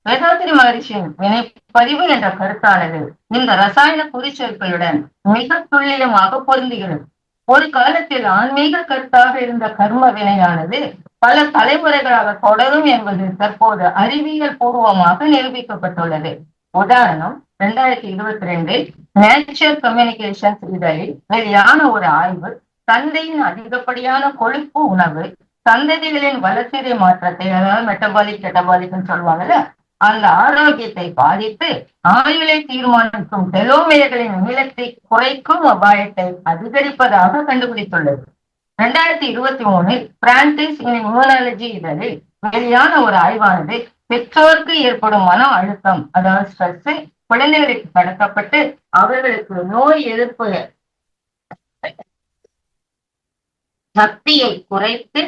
வேதாத்திரி மகரிஷியின் வினைப்பதிவு என்ற கருத்தானது இந்த ரசாயன குறிச்சொற்களுடன் மிக துல்லியமாக பொருந்துகிறது. ஒரு காலத்தில் ஆன்மீக கருத்தாக இருந்த கர்ம வினையானது பல தலைமுறைகளாக தொடரும் என்பது தற்போது அறிவியல் பூர்வமாக நிரூபிக்கப்பட்டுள்ளது. உதாரணம், 2022 நேச்சர் கம்யூனிகேஷன்ஸ் இதழில் வெளியான ஒரு ஆய்வு தந்தையின் அதிகப்படியான கொழுப்பு உணவு சந்ததிகளின் வளர்ச்சிதை மாற்றத்தை, அதாவது மெட்டபாலிக் கெட்டபாலிக் சொல்லுவாங்கல்ல, அந்த ஆரோக்கியத்தை பாதித்து ஆயுளை தீர்மானிக்கும் டெலோமியர்களின் நீளத்தை குறைக்கும் அபாயத்தை அதிகரிப்பதாக கண்டுபிடித்துள்ளது. 2023 பிரான்சிஸ் இன் இம்யூனாலஜி இதழில் வெளியான ஒரு ஆய்வானது பெற்றோருக்கு ஏற்படும் மன அழுத்தம், அதாவது ஸ்ட்ரெஸ், குழந்தைகளுக்கு கடத்தப்பட்டு அவர்களுக்கு நோய் எதிர்ப்பு சக்தியை குறைத்து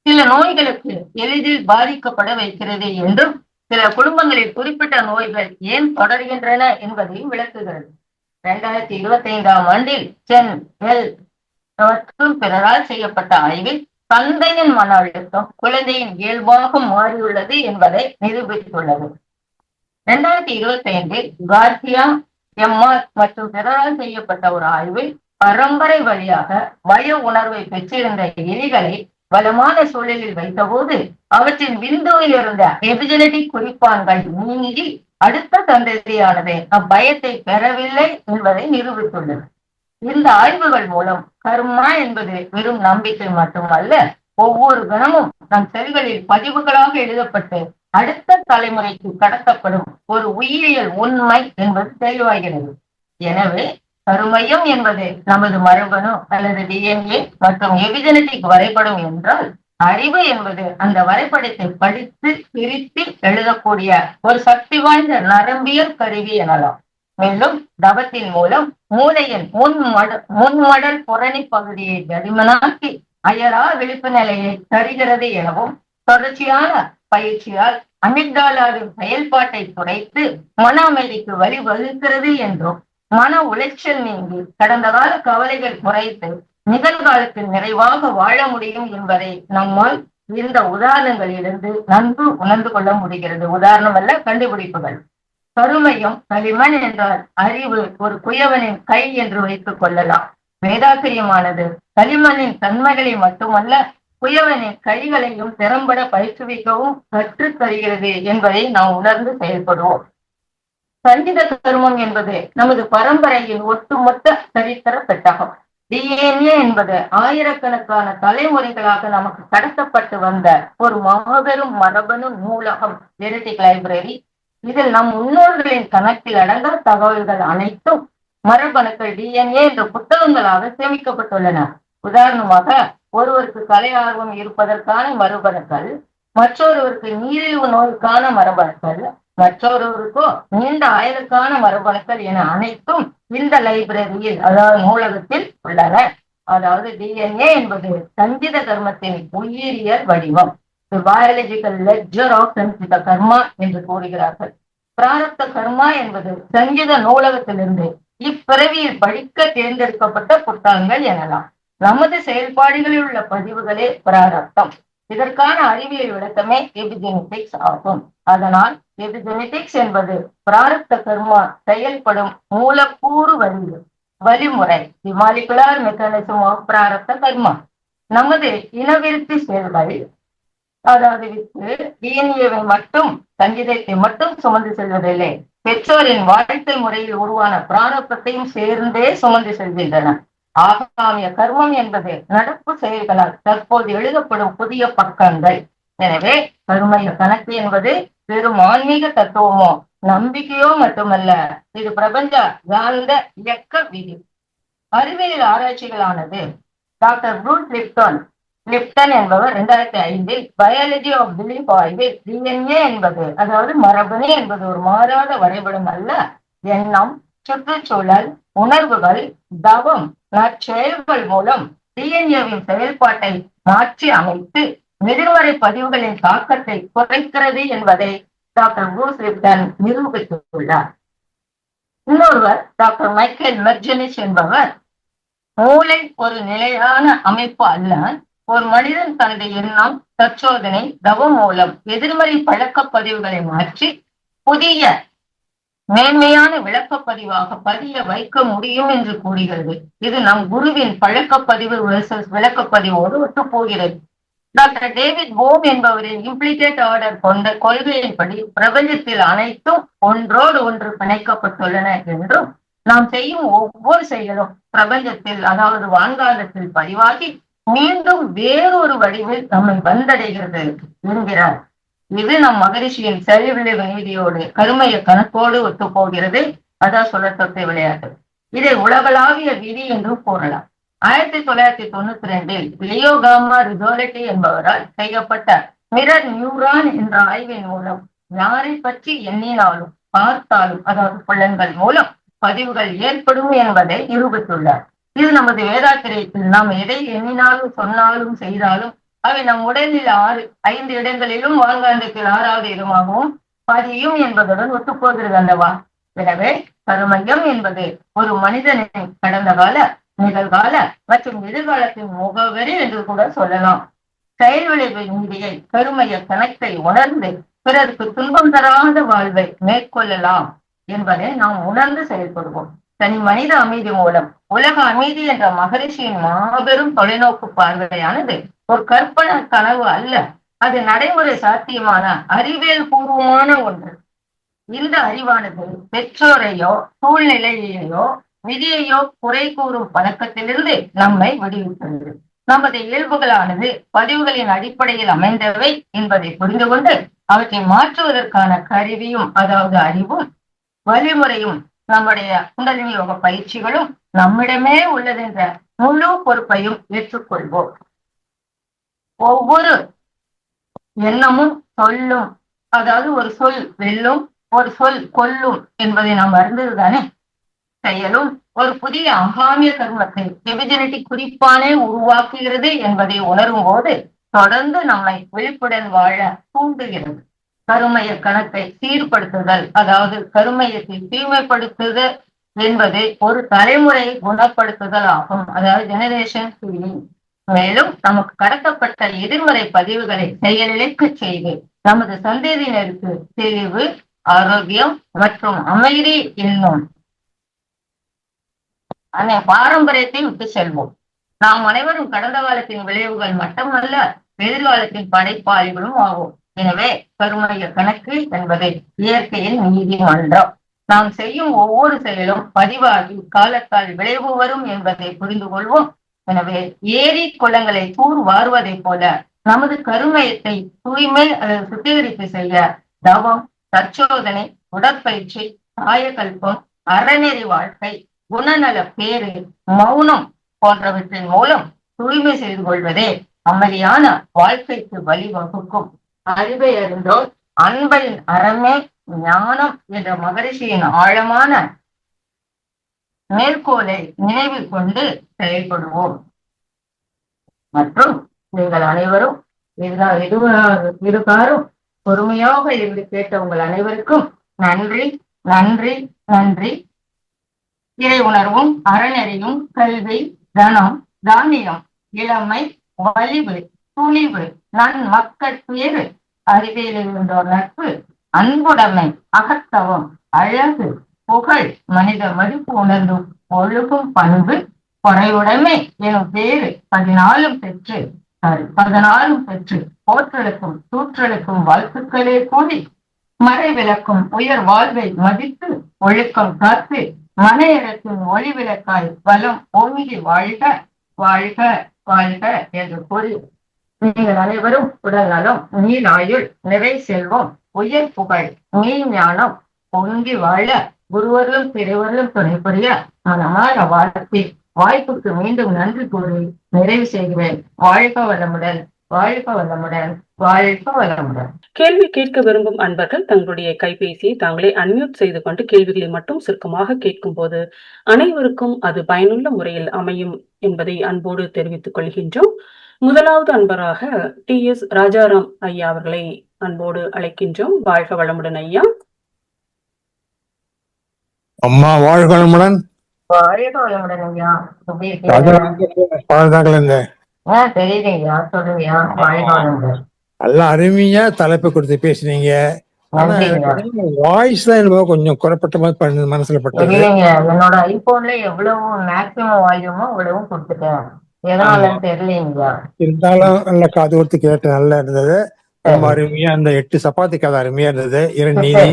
சில நோய்களுக்கு எளிதில் பாதிக்கப்பட வைக்கிறது என்றும் சில குடும்பங்களில் குறிப்பிட்ட நோய்கள் ஏன் தொடர்கின்றன என்பதையும் விளக்குகிறது. 2025ஆம் ஆண்டில் சென் எல் மற்றும் பிறரால் செய்யப்பட்ட ஆய்வில் தந்தையின் மன அழுத்தம் குழந்தையின் இயல்பாக மாறியுள்ளது என்பதை நிரூபித்துள்ளது. 2025 கார்சியா எம்ஆர் மற்றும் பிறரால் செய்யப்பட்ட ஒரு ஆய்வில் பரம்பரை வழியாக பய உணர்வை பெற்றிருந்த எலிகளை வளமான சூழலில் வைத்தபோது அவற்றின் விந்துவில் இருந்த எபிஜெனடிக் குறிப்பான்கள் நீங்கி அடுத்த சந்ததியானது அப்பயத்தை பெறவில்லை என்பதை நிரூபித்துள்ளது. இந்த ஆய்வுகள் மூலம் கர்மா என்பது வெறும் நம்பிக்கை மட்டுமல்ல, ஒவ்வொரு கணமும் நம் செல்களில் பதிவுகளாக எழுதப்பட்டு அடுத்த தலைமுறைக்கு கடத்தப்படும் ஒரு உயிரியல் உண்மை என்பது தெளிவாகிறது. எனவே கருமையம் என்பது நமது மரபணு அல்லது டிஎன்ஏ மற்றும் எபிஜெனடிக் வரைபடம் என்றால், அறிவு என்பது அந்த வரைபடத்தை படித்து பிரித்து எழுதக்கூடிய ஒரு சக்தி வாய்ந்த நரம்பியல் கருவி எனலாம். மேலும் தவத்தின் மூலம் மூளையின் முன்மடல் புறணி பகுதியை தடிமனாக்கி அயரா விழிப்பு நிலையை தருகிறது எனவும், தொடர்ச்சியான பயிற்சியால் அமிக்டாலாவின் செயல்பாட்டை குறைத்து மன அமைதிக்கு வழிவகுக்கிறது என்றும், மன உளைச்சல் நீங்கி கடந்த கால கவலைகள் குறைத்து நிகழ்காலத்தில் நிறைவாக வாழ முடியும் என்பதை நம்மால் இந்த உதாரணங்களிலிருந்து நன்கு உணர்ந்து கொள்ள முடிகிறது. உதாரணம் அல்ல, கண்டுபிடிப்புகள். கருமையும் களிமண் என்றால் அறிவு ஒரு குயவனின் கை என்று வைத்துக் கொள்ளலாம். வேதாத்திரியமானது களிமண்ணின் தன்மைகளை மட்டுமல்ல, குயவனின் கைகளையும் திறம்பட பயிற்றுவிக்கவும் கற்றுத் தருகிறது என்பதை நாம் உணர்ந்து செயல்படுவோம். சங்கீத கர்மம் என்பது நமது பரம்பரையின் ஒட்டுமொத்த சரித்திர பெட்டகம். டிஎன்ஏ என்பது ஆயிரக்கணக்கான தலைமுறைகளாக நமக்கு கடத்தப்பட்டு வந்த ஒரு மாபெரும் மரபணு நூலகம், ஜெனடிக் லைப்ரரி. இதில் நம் முன்னோர்களின் கணக்கில் அடங்கா தகவல்கள் அனைத்தும் மரபணுக்கள் டிஎன்ஏ என்ற புத்தகங்களாக சேமிக்கப்பட்டுள்ளன. உதாரணமாக, ஒருவருக்கு கலை ஆர்வம் இருப்பதற்கான மரபணுக்கள், மற்றொருவருக்கு நீரிழிவு நோய்க்கான மரபணுக்கள், மற்றொருவருக்கோ நீண்ட ஆயுளுக்கான மரபணுக்கள் என அனைத்தும் இந்த லைப்ரரியில், அதாவது நூலகத்தில் உள்ளன. அதாவது டிஎன்ஏ என்பது சஞ்சித கர்மத்தின் உயிரியல் வடிவம், பயாலஜிக்கல் லெட்ஜர் ஆஃப் சஞ்சித கர்மா என்று கூறுகிறார்கள். பிராரப்த கர்மா என்பது சஞ்சித நூலகத்திலிருந்து இப்பிறவியில் படிக்க தேர்ந்தெடுக்கப்பட்ட புத்தகங்கள் எனலாம். நமது செயல்பாடுகளில் உள்ள பதிவுகளே பிராரப்தம். இதற்கான அறிவியல் விளக்கமே எபிஜெனடிக்ஸ் ஆகும். அதனால் எபிஜெனடிக்ஸ் என்பது பிராரப்த கர்மா செயல்படும் மூலக்கூறு வழிமுறை, தி மாலிகுலார் மெக்கானிசம் ஆஃப் பிராரப்த கர்மா. நமது இனவிருத்தி செயல்கள், அதாவது வித்து டிஎன்ஏவை மட்டும் சங்கீதத்தை மட்டும் சுமந்து செல்வதில்லை, பெற்றோரின் வாழ்க்கை முறையில் உருவான பிராரப்தத்தையும் சேர்ந்தே சுமந்து செல்கின்றன. ஆகாமிய கர்மம் என்பது நடப்பு செயல்களால் தற்போது எழுதப்படும் புதிய பக்கங்கள். எனவே கருமைய கணக்கு என்பது வெறும் ஆன்மீக தத்துவமோ நம்பிக்கையோ மட்டுமல்ல, இது பிரபஞ்ச காந்த இயக்க விதி. அறிவியல் ஆராய்ச்சிகளானது டாக்டர் ப்ரூஸ் லிப்டன் என்பவர் 2005 பயாலஜி ஆஃப் பிலீஃப் ஆய்வில் டிஎன்ஏ என்பது, அதாவது மரபணு என்பது ஒரு மாறாத வரைபடம் அல்ல, எண்ணம், சுற்றுச்சூழல், உணர்வுகள், தவம், நற்செயல்கள் மூலம் டிஎன்ஏவின் செயல்பாட்டை மாற்றி அமைத்து எதிர்மறை பதிவுகளின் தாக்கத்தை குறைக்கிறது என்பதை டாக்டர் ப்ரூஸ் லிப்டன் நிரூபித்துள்ளார். இன்னொருவர் டாக்டர் மைக்கேல் மெர்ஜனிஸ் என்பவர், மூளை ஒரு நிலையான அமைப்பு அல்ல, ஒரு மனிதன் தனது எண்ணம், தற்சோதனை, தவம் மூலம் எதிர்மறை பழக்க பதிவுகளை மாற்றி புதிய மேன்மையான விளக்கப்பதிவாக பதிய வைக்க முடியும் என்று கூறுகிறது. இது நம் குருவின் பழக்கப்பதிவு விளக்கப்பதிவோடு ஒத்து போகிறது. டாக்டர் டேவிட் போம் என்பவரின் இம்ப்ளிகேட் ஆர்டர் கொண்ட கொள்கையின்படி பிரபஞ்சத்தில் அனைத்தும் ஒன்றோடு ஒன்று பிணைக்கப்பட்டுள்ளன என்றும், நாம் செய்யும் ஒவ்வொரு செயலும் பிரபஞ்சத்தில், அதாவது வான்காலத்தில் பதிவாகி மீண்டும் வேறொரு வடிவில் நம்மை வந்தடைகிறது என்கிறார். இது நம் மகரிஷியின் சரிவிளைவு நீதியோடு கருமைய கணக்கோடு ஒத்து போகிறது. அதான் சுழற்சொத்தை விளையாட்டு. இதை உலகளாவிய விதி என்றும் கூறலாம். 1992 லியோ காமா ரிசோலட்டி என்பவரால் செய்யப்பட்ட மிரர் நியூரான் என்ற ஆய்வின் மூலம் யாரை பற்றி எண்ணினாலும் பார்த்தாலும், அதாவது புலன்கள் மூலம் பதிவுகள் ஏற்படும் என்பதை நிரூபித்துள்ளார். இது நமது வேதாத்திரியத்தில் நாம் எதை எண்ணினாலும் சொன்னாலும் செய்தாலும் அவை நம் உடலில் 5 இடங்களிலும் வான்காந்தத்தில் 6வது இடமாகவும் பதியும் என்பதுடன் ஒத்துப்போகிறது அல்லவா? எனவே கருமையம் என்பது ஒரு மனிதனின் கடந்த கால, நிகழ்கால மற்றும் எதிர்காலத்தின் முகவரி என்று கூட சொல்லலாம். செயல் விளைவு நீதியை, கருமைய கணக்கை உணர்ந்து பிறருக்கு துன்பம் தராத வாழ்வை மேற்கொள்ளலாம் என்பதை நாம் உணர்ந்து செயல்படுவோம். தனி மனித அமைதி மூலம் உலக அமைதி என்ற மகரிஷியின் மாபெரும் தொலைநோக்கு பார்வையானது ஒரு கற்பனை கனவு அல்ல, அது நடைமுறை சாத்தியமான அறிவியல் பூர்வமான ஒன்று. இந்த அறிவானது பெற்றோரையோ சூழ்நிலையையோ விதியையோ குறை கூறும் பழக்கத்திலிருந்து நம்மை விடுவிக்கிறது. நமது இயல்புகளானது பதிவுகளின் அடிப்படையில் அமைந்தவை என்பதை புரிந்து கொண்டு அவற்றை மாற்றுவதற்கான கருவியும், அதாவது அறிவும் வழிமுறையும், நம்முடைய குண்டலினி யோக பயிற்சிகளும் நம்மிடமே உள்ளதென்ற முழு பொறுப்பையும் ஏற்றுக்கொள்வோம். ஒவ்வொரு எண்ணமும் சொல்லும், அதாவது ஒரு சொல் வெல்லும், ஒரு சொல் கொல்லும் என்பதை நாம் அறிந்ததுதானே. செயலும் ஒரு புதிய ஆகாமிய கர்மத்தை எபிஜெனடிக் குறிப்பானே உருவாக்குகிறது என்பதை உணரும் போது தொடர்ந்து நம்மை விழிப்புடன் வாழ தூண்டுகிறது. கருமைய கணக்கை சீர்படுத்துதல், அதாவது கருமையத்தை தூய்மைப்படுத்துதல் என்பது ஒரு தலைமுறையை குணப்படுத்துதல் ஆகும், அதாவது ஜெனரேஷன் ஹீலிங். மேலும் நமக்கு கடத்தப்பட்ட எதிர்மறை பதிவுகளை செயலிழக்க செய்து நமது சந்ததியினருக்கு தெளிவு, ஆரோக்கியம் மற்றும் அமைதி என்னும் பாரம்பரியத்தை விட்டு செல்வோம். நாம் அனைவரும் கடந்த காலத்தின் விளைவுகள் மட்டுமல்ல, எதிர்காலத்தின் படைப்பாளிகளும் ஆகும். எனவே கருமைய கணக்கு என்பது இயற்கையின் நீதிமன்றம். நாம் செய்யும் ஒவ்வொரு செயலும் பதிவாகி காலத்தால் விளைவு வரும் என்பதை புரிந்து கொள்வோம். எனவே ஏரி குளங்களை தூர் வாருவதை போல நமது கருமையத்தை தூய்மை அல்லது சுத்திகரிப்பு செய்ய தவம், தற்சோதனை, உடற்பயிற்சி, காயகல்பம், அறநெறி வாழ்க்கை, குணநல பேரு, மௌனம் போன்றவற்றின் மூலம் தூய்மை செய்து கொள்வதே அமைதியான வாழ்க்கைக்கு வழிவகுக்கும். அறிவை அறிந்தோர் அன்பரின் அறமே ஞானம் என்ற மகரிஷியின் ஆழமான மேற்கோளை நினைவில் கொண்டு செயல்படுவோம். மற்றும் நீங்கள் அனைவரும் இருகாரும் பொறுமையாக இருந்து கேட்ட உங்கள் அனைவருக்கும் நன்றி, நன்றி, நன்றி. இறை உணர்வும் அறநெறியும் கல்வி, தனம், தானியம், இளமை, வலிவு, துணிவு, மக்கட்பேறு, அறிவியல் இருந்தோர் நட்பு, அன்புடைமை, அகத்தவம், அழகு, புகழ், மனித மதிப்பு உணர்ந்து ஒழுகும் பண்பு, பொறையுடைமை எனும் பேரு 14 பெற்று போற்றலுக்கும் தூற்றலுக்கும் வாழ்த்துக்களே கூறி மறை விளக்கும் உயர் வாழ்வை மதித்து ஒழுக்கம் காத்து மனையரசின் ஒளி விளக்காய் வலம் ஓங்கி வாழ்க வாழ்க வாழ்க என்று கூறி நீங்கள் அனைவரும் உடல் நலம், நீலாயுள், நிறை செல்வம், உயர் புகழ், மெய் ஞானம் பொங்கி வாழ குருவர்களும் பிறவர்களும் துணை புரிய மனமாற வாழ்த்தி வாய்ப்புக்கு மீண்டும் நன்றி கூறி நிறைவு செய்கிறேன். வாழ்க வளமுடன், வாழ்க வளமுடன், வாழ்க வளமுடன். கேள்வி கேட்க விரும்பும் அன்பர்கள் தங்களுடைய கைபேசியை தாங்களே அன்மியூட் செய்து கொண்டு கேள்விகளை மட்டும் சுருக்கமாக கேட்கும் போது அனைவருக்கும் அது பயனுள்ள முறையில் அமையும் என்பதை அன்போடு தெரிவித்துக் கொள்கின்றோம். முதலாவது அன்பராக TS ராஜாராம் ஐயா அவர்களை அன்போடு அழைக்கின்றோம். வாழ்க வளமுடன் ஐயா. அம்மா வாழ்க வளமுடன். வாழ்க வளமுடன் ஐயா. தெரியுதுங்கய்யா, சொல்லுங்கய்யா. வாழ்க வளமுடன். நல்லா அருமையா தலைப்பு கொடுத்து பேசுனீங்க. ஆனா வாய்ஸ் தான் என்னமோ கொஞ்சம் குறைப்பட்ட மாதிரி மனசுல பட்டது. என்னோட ஐபோன்ல எவ்வளவு மேக்ஸிமம் வால்யூமோ அவ்வளவும் கொடுத்துட்டேன். எதனாலன்னு தெரியலீங்கய்யா. இருந்தாலும் நல்ல காது கொடுத்து கேட்டு நல்லா இருந்தது. ரொம்ப அருமையா அந்த 8 சப்பாத்தி கதை அருமையா இருந்தது. நீதி.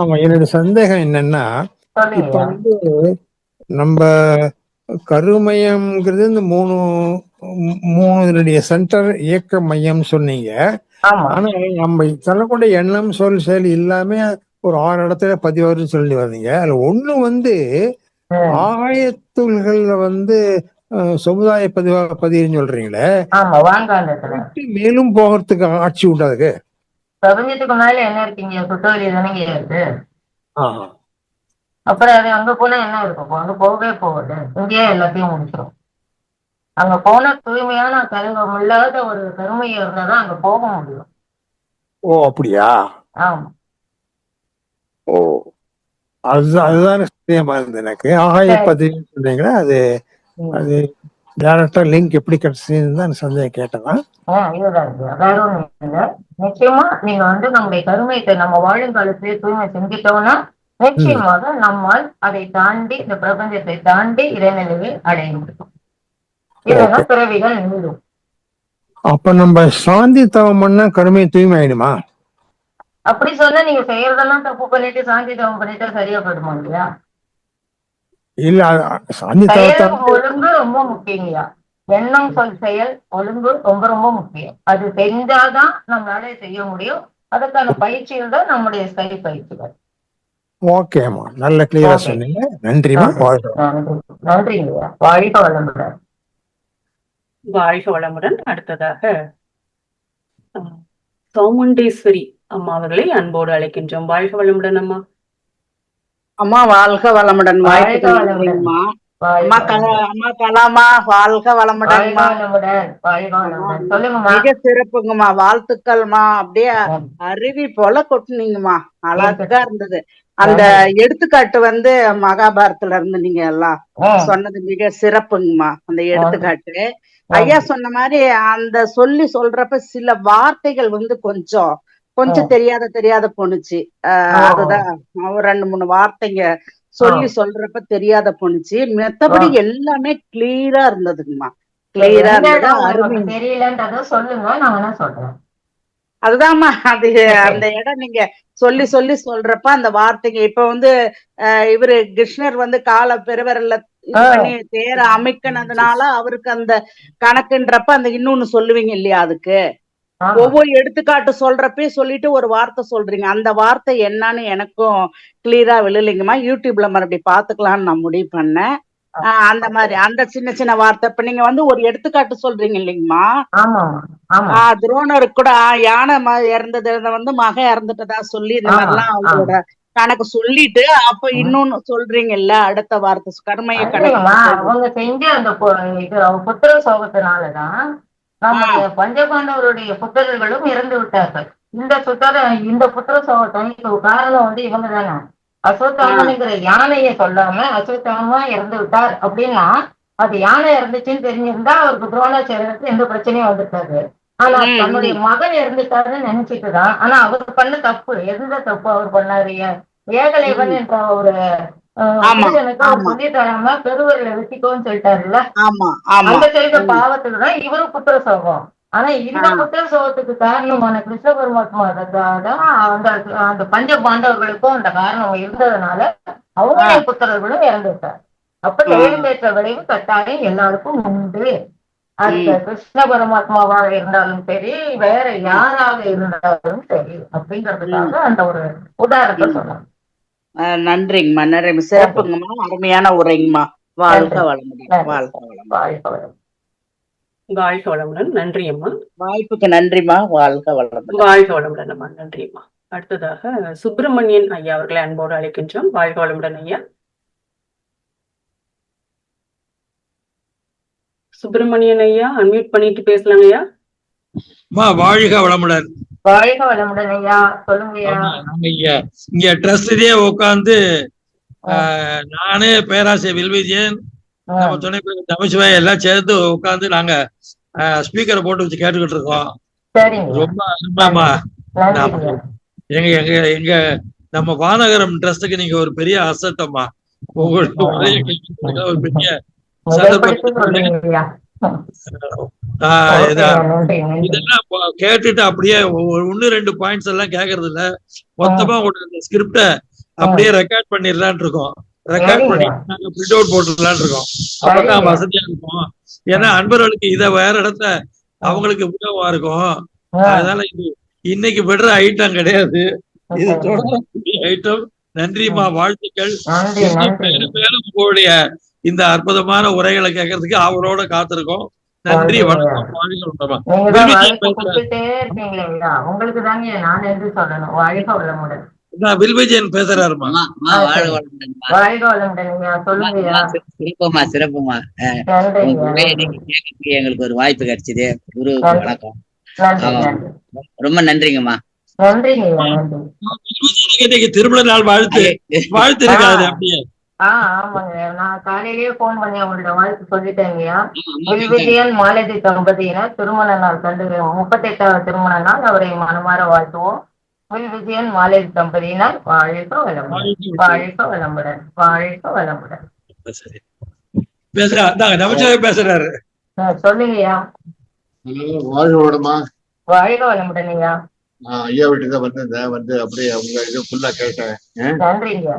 ஆமா, என்னோட சந்தேகம் என்னன்னா, இப்ப வந்து நம்ம கருமையம்ங்கிறது இந்த மூணு சென்டர் இயக்க மையம் சொன்னீங்க. ஆனா நம்ம சொல்லக்கூடிய எண்ணம் சொல் செயல் எல்லாமே ஒரு 6 இடத்துல பதிவாருன்னு சொல்லி வந்தீங்க. அதுல ஒண்ணு வந்து ஆயத்துள்கள்ல வந்து சமுதாய பதிவுன்னு சொல்றீங்களே, மேலும் போகிறதுக்கு ஆட்சி உண்டாதுக்கு பிரபஞ்சத்துக்கு மேல என்ன இருக்கீங்க? சுத்தவெளி தானே இருக்கு. அப்புறம் அது அங்க போனா என்ன இருக்கும்? அங்க போகவே போகுது. இங்கேயே எல்லாத்தையும் முடிச்சிடும். அங்க போனா தூய்மையான கருவம் இல்லாத ஒரு கருமையா இருந்தாதான் அங்க போக முடியும். ஓ அப்படியா? ஆமா. ஓ அதுதான் சத்தியமா இருந்தது எனக்கு. ஆகாய பதிவு சொன்னீங்களா, அது டைரக்டா லிங்க் எப்படி கிடைச்சதுன்னு சந்தேகம் கேட்டேன். நிச்சயமா நீங்க வந்து நம்முடைய கருமையை நம்ம வாழும் காலத்திலே தூய்மை செஞ்சிட்டோம்னா நிச்சயமாக நம்மால் அதை தாண்டி இந்த பிரபஞ்சத்தை தாண்டி இறைநிலையை அடைய முடியும். இதெல்லாம் பிறவிகள் நீளும். அப்ப நம்ம சாந்தி தவம் பண்ணா கருமை தூய்மை ஆயிடுமா? அப்படி சொன்னா நீங்க செய்யறதெல்லாம் தப்பு பண்ணிட்டு சாந்தி தவம் பண்ணிட்டா சரியா போயிடுமா இல்லையா? இல்ல, சாந்தி தவம் ஒழுங்கு ரொம்ப முக்கியங்கய்யா. எண்ணம் சொல் செயல் ஒழுங்கு ரொம்ப ரொம்ப முக்கியம். அது செஞ்சாதான் நம்மளால செய்ய முடியும். அதுக்கான பயிற்சிகள் தான் நம்முடைய சரி பயிற்சிகள். ஓகேம்மா, நல்ல கிளியரா சொன்னீங்க. நன்றிமா. நன்றிங்கய்யா. வாழ்க வளமுடன். வாழ்க வளமுடன். அடுத்ததாக சௌமுண்டேஸ்வரி அம்மா அவர்களை அன்போடு அழைக்கின்றோம். வாழ்க வளமுடன் அம்மா. அம்மா வாழ்க வளமுடன். வாழ்க வளமுடன்மா. அம்மா கலாமா வாழ்க வளமுடன். மிக சிறப்புங்கம்மா, வாழ்த்துக்கள்மா. அப்படியே அருவி போல கொட்டுனீங்கம்மா, அழகா இருந்தது. அந்த எடுத்துக்காட்டு வந்து மகாபாரத்துல இருந்து நீங்க எல்லாம் சொன்னது மிக சிறப்புங்கம்மா. அந்த எடுத்துக்காட்டு ஐயா சொன்ன மாதிரி அந்த சொல்றப்ப சில வார்த்தைகள் வந்து கொஞ்சம் தெரியாத போனுச்சு. அதுதான் ஒரு 2-3 வார்த்தைங்க சொல்றப்ப தெரியாத போனுச்சு. மத்தபடி எல்லாமே கிளியரா இருந்ததுங்கம்மா. கிளியரா இருந்தது. தெரியலன்றத சொல்லுங்க, நான் வேணா சொல்றேன். அதுதான்மா, அது அந்த இடம் நீங்க சொல்லி சொல்றப்ப அந்த வார்த்தைங்க இப்ப வந்து இவரு கிருஷ்ணர் வந்து கால பெருவரல்ல இது பண்ணி தேர அமைக்கனதுனால அவருக்கு அந்த கணக்குன்றப்ப அந்த இன்னொன்னு சொல்லுவீங்க இல்லையா? அதுக்கு ஒவ்வொரு எடுத்துக்காட்டு சொல்றப்பே சொல்லிட்டு ஒரு வார்த்தை சொல்றீங்க. அந்த வார்த்தை என்னன்னு எனக்கும் கிளியரா விழலைங்கம்மா. யூடியூப்ல மறுபடியும் பாத்துக்கலாம்னு நான் முடிவு பண்ணேன். அந்த மாதிரி அந்த சின்ன வார்த்தை இப்ப நீங்க வந்து ஒரு எடுத்துக்காட்டு சொல்றீங்க இல்லைங்கம்மா. துரோணருக்கு கூட யானை இறந்தது வந்து மகன் இறந்துட்டதா சொல்லி இந்த மாதிரிலாம் அவங்களோட கணக்கு சொல்லிட்டு அப்ப இன்னொன்னு சொல்றீங்கல்ல அடுத்த வார்த்தை கர்மைய இல்லைங்களா, கணக்கு அவங்க செஞ்ச அந்த இது புத்திர சோகத்தினாலதான் நம்முடைய பஞ்சபாண்டவருடைய புத்திரர்களும் இறந்து விட்டார்கள். இந்த புத்திர சோகத்துக்கு காரணம் வந்து இவங்க தானே. அஸ்வத்தாமனுங்கிற யானையை சொல்லாம அஸ்வத்தாமா இறந்து விட்டார் அப்படின்னா, அது யானை இறந்துச்சுன்னு தெரிஞ்சிருந்தா அவருக்கு துரோணாச்சாரியருக்கு எந்த பிரச்சனையும் வந்திருக்காது. ஆனா தன்னுடைய மகன் இறந்துட்டாருன்னு நினைச்சிட்டுதான். ஆனா அவர் பண்ண தப்பு, எந்த தப்பு அவர் பண்ணாரு? ஏகலைவன் என்ற ஒரு எனக்கு அவர் சொல்லி தராம பெருவரில வெட்டிக்கோன்னு சொல்லிட்டாருல்ல, அந்த செய்த பாவத்துக்குதான் இவரும் புத்திர சோகம். ஆனா இந்த புத்திர சோகத்துக்கு காரணமான கிருஷ்ண பரமாத்மா அந்த பஞ்ச பாண்டவர்களுக்கும் அந்த காரணம் இருந்ததுனால அவங்களுடைய புத்திரர்களும் இறந்துட்டார். அப்ப தேர்ந்தேற்ற விளைவு கட்டாயம் எல்லாருக்கும் உண்டு. அந்த கிருஷ்ண பரமாத்மாவாக இருந்தாலும் சரி, வேற யாராக இருந்தாலும் சரி அப்படிங்கிறதுக்காக அந்த ஒரு உதாரணத்தை சொல்லலாம். நன்றிங்கம்மா, நன்றி, சிறப்புங்கம்மா, அருமையான உரைங்கம்மா. வாழ்க வளமுடன். வாழ்க வளமுடன். வாழ்க வளமுடன். நன்றி அம்மா. வாய்ப்புக்கு நன்றிம்மா. வாழ்க வளமுடன். வாழ்க வளமுடன் அம்மா. நன்றி அம்மா. அடுத்ததாக சுப்பிரமணியன் ஐயா அவர்களை அன்போடு அழைக்கின்றோம். வாழ்க வளமுடன் ஐயா. சுப்பிரமணியன் ஐயா அன்மியூட் பண்ணிட்டு பேசலாங்க ஐயா. வாழ்க வளமுடன். வாழ்க வளமுடன் ஐயா, சொல்லுங்க. இங்க ட்ரஸ்ட்லயே உட்காந்து நானு பேராசிரியர் வில்விஜயன், நம்ம துணை பேர் நமசிவாய் எல்லாம் சேர்ந்து உட்காந்து நாங்க ஸ்பீக்கரை போட்டு வச்சு கேட்டுக்கிட்டு இருக்கோம். ரொம்ப அருமைமா. எங்க எங்க எங்க நம்ம வானகரம் ட்ரஸ்டுக்கு நீங்க ஒரு பெரிய அசத்தம்மா. உங்களுக்கு ஒரு பெரிய இதெல்லாம் கேட்டுட்டு அப்படியே 1-2 பாயிண்ட்ஸ் எல்லாம் கேக்குறது இல்ல, மொத்தமா ஸ்கிரிப்ட அப்படியே ரெக்கார்ட் பண்ணிடலான் இருக்கோம். ரெக்கார்ட் பண்ணி நாங்க பிரிண்ட் அவுட் போட்டுடலான் இருக்கோம். அப்பதான் வசதியா இருக்கும். ஏன்னா அன்பர்களுக்கு இத வேற இடத்துல அவங்களுக்கு உதவா இருக்கும். அதனால இது இன்னைக்கு விடுற ஐட்டம் கிடையாது, இது தொடரக்கூடிய ஐட்டம். நன்றிமா, வாழ்த்துக்கள். மேலும் உங்களுடைய இந்த அற்புதமான உரைகளை கேட்கறதுக்கு அவரோட காத்திருக்கோம். நன்றி, வணக்கம். வில்விஜயன் பேசுறாருமா. சிறப்புமா. எங்களுக்கு ஒரு வாய்ப்பு கிடைச்சது. குருவுக்கு வணக்கம், ரொம்ப நன்றிங்கம்மா. திருமண நாள் வாழ்த்து வாழ்த்து இருக்காது அப்படியே. ஆமாங்க, நான் காலையிலேயே போன் பண்ணி அவங்களோட வாழ்த்து சொல்லிட்டேங்கய்யா. வில்விஜயன் மாலதி தம்பதியினர் திருமண நாள் கண்டு 38வது திருமண நாள், அவரை மனமாற வாழ்த்துவோம். வில்விஜயன் மாலதி தம்பதியினர் வாழ்க வளமுடன், வாழ்க வளமுடன், வாழ்க வளமுடன். பேசுறாரு, சொல்லுங்கய்யா. வாழ்க வளமா. வாழ்க வளமுடன் ஐயா. ஐயா வீட்டுக்கு தான் வந்திருந்தேன், வந்து அப்படியே உங்க இது ஃபுல்லா கேட்டேன். நன்றிங்கய்யா,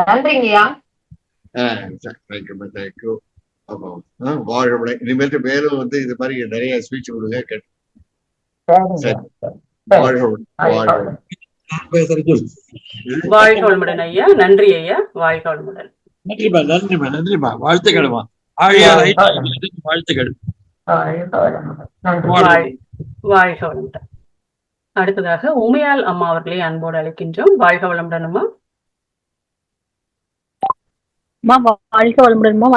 நன்றிங்கய்யா. தேங்க்யூ. வாழ்க. இனிமேட்டு மேலும் வந்து இது மாதிரி நிறைய ஸ்பீச் கொடுங்க. வாழ்க வளமுடன் ஐயா. நன்றி ஐயா. வாழ்க வளமுடன். நன்றிமா, நன்றிமா, நன்றிமா. வாழ்த்துக்கள்மா. வாழ்த்துக்கள். வாழ்க வளமுடன். அடுத்ததாக உமையால் அம்மா அவர்களை அன்போடு அழைக்கின்றோம். வாழ்க வளமுடன் அம்மா. வாழ்க வளமுடன்மா.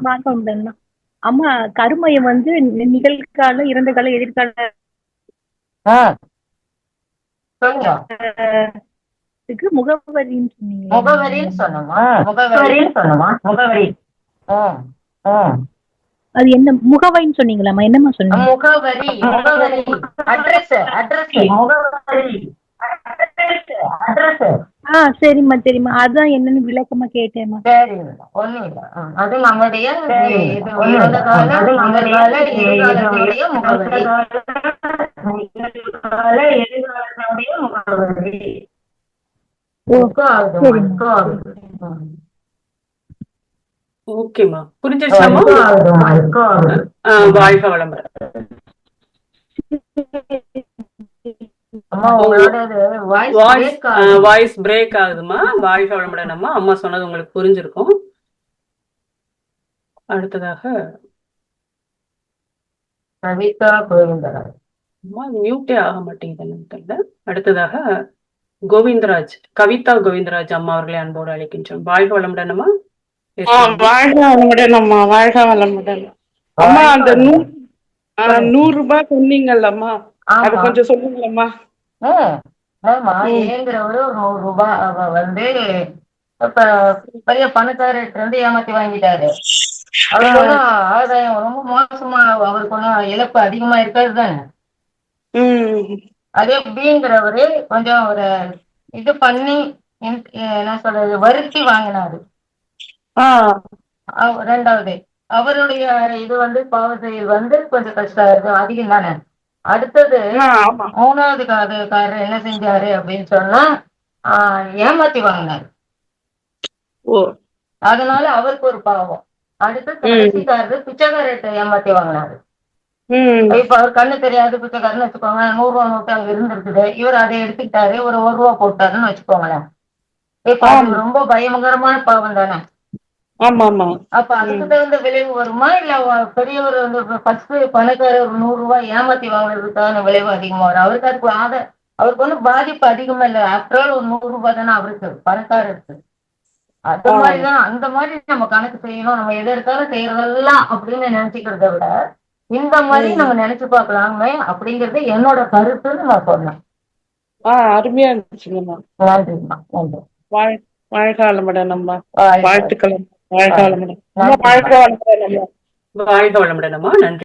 வாழ்க அம்மா. கருமையம் வந்து நிகழ்கால, இறந்த கால, எதிர்கால முகவரின்னு சொன்னீங்க. அது என்ன முகவரின்னு சொன்னீங்களாமா? என்னமா சொன்னீங்க? முகவரி, முகவரி, அட்ரஸ், அட்ரஸ், முகவரி, சரிம்மா, சரிம்மா. அதான் என்னன்னு விளக்கமா கேட்டேம்மா. சரிங்க, ஒண்ணும் இல்ல. அது நம்முடைய முகவரி. ஓகேமா, புரிஞ்சிருச்சாமா? வாழ்க வளமுடன். வாய்ஸ் பிரேக் ஆகுதுமா. வாழ்க வளமுடன் அம்மா. அம்மா சொன்னது உங்களுக்கு புரிஞ்சிருக்கும். அடுத்ததாக கவிதா கோவிந்தராஜ். அம்மா மியூட்டே ஆக மாட்டேங்குதுன்னு தெரியல. அடுத்ததாக கோவிந்தராஜ், கவிதா கோவிந்தராஜ் அம்மா அவர்களை அன்போடு அழைக்கின்றோம். வாழ்க வளமுடன் அம்மா. வாழ்க வளமுடன் அம்மா, வாழ்க வளமுடன் அம்மா. அந்த 100 ரூபாய் சொன்னீங்கல்லம்மா, அது கொஞ்சம் சொல்லுங்களம்மா. ஏங்கிறவரு ஒரு 100 ரூபாய் வந்து இப்ப பெரிய பணக்காரர்கிட்ட இருந்து ஏமாத்தி வாங்கிட்டாரு. அவருக்கு ஒன்றும் ஆதாயம் ரொம்ப மோசமா, அவருக்கு ஒன்றும் இழப்பு அதிகமா இருக்காது தானே. அதே பிங்கிறவரு கொஞ்சம் ஒரு இது பண்ணி என்ன சொல்றது, வருத்தி வாங்கினாரு. ரெண்டாவது அவருடைய இது வந்து பாவ செயல் வந்து கொஞ்சம் கஷ்டம் இருக்கு, அதிகம் தானே. அடுத்தது மூணாவது காரர் என்ன செஞ்சாரு அப்படின்னு சொன்னா ஏமாத்தி வாங்கினாரு. அதனால அவருக்கு ஒரு பாவம். அடுத்து கடைசிக்காரரு பிச்சைக்காரர்கிட்ட ஏமாத்தி வாங்கினாரு. இப்ப அவர் கண்ணு தெரியாது பிச்சைக்காரன்னு வச்சுக்கோங்க. 100 ரூபா நோட்டு அங்க இருந்திருக்குது, இவர் அதை எடுத்துக்கிட்டாரு, ஒரு 1 ரூபா போட்டாருன்னு வச்சுக்கோங்களேன். இப்ப அது ரொம்ப பயங்கரமான பாவம் தானே. அப்ப அதுக்கு தகுந்த விளைவு வருமா, இல்ல பெரியவர் வந்து ஃபர்ஸ்ட் பணக்காரர் 100 ரூபாய் ஏமாத்தி வாங்கினதுக்கான விளைவு அதிகமா வரும்? அவருக்கு அதுக்கு அவருக்கு ஒன்றும் பாதிப்பு அதிகமா இல்லை. ஆஃப்டர் ஆல் ஒரு 100 ரூபாய் தானே அவருக்கு, பணக்காரருக்கு. அந்த மாதிரிதான், அந்த மாதிரி நம்ம கணக்கு செய்யணும். நம்ம எது எடுத்தாலும் செய்யறதெல்லாம் அப்படின்னு நினைச்சுக்கிறத விட இந்த மாதிரி நம்ம நினைச்சு பார்க்கலாமே அப்படிங்கறது என்னோட கருத்துன்னு நான் சொன்னேன். அருமையா இருந்துச்சுங்கம்மா. நன்றிம்மா, நன்றி. வாழ்க வளமுடன் அம்மா, வாழ்த்துக்கள். வாழ்க வளமுடன். வாழ்க வளமுடன் அம்மா. நன்றி.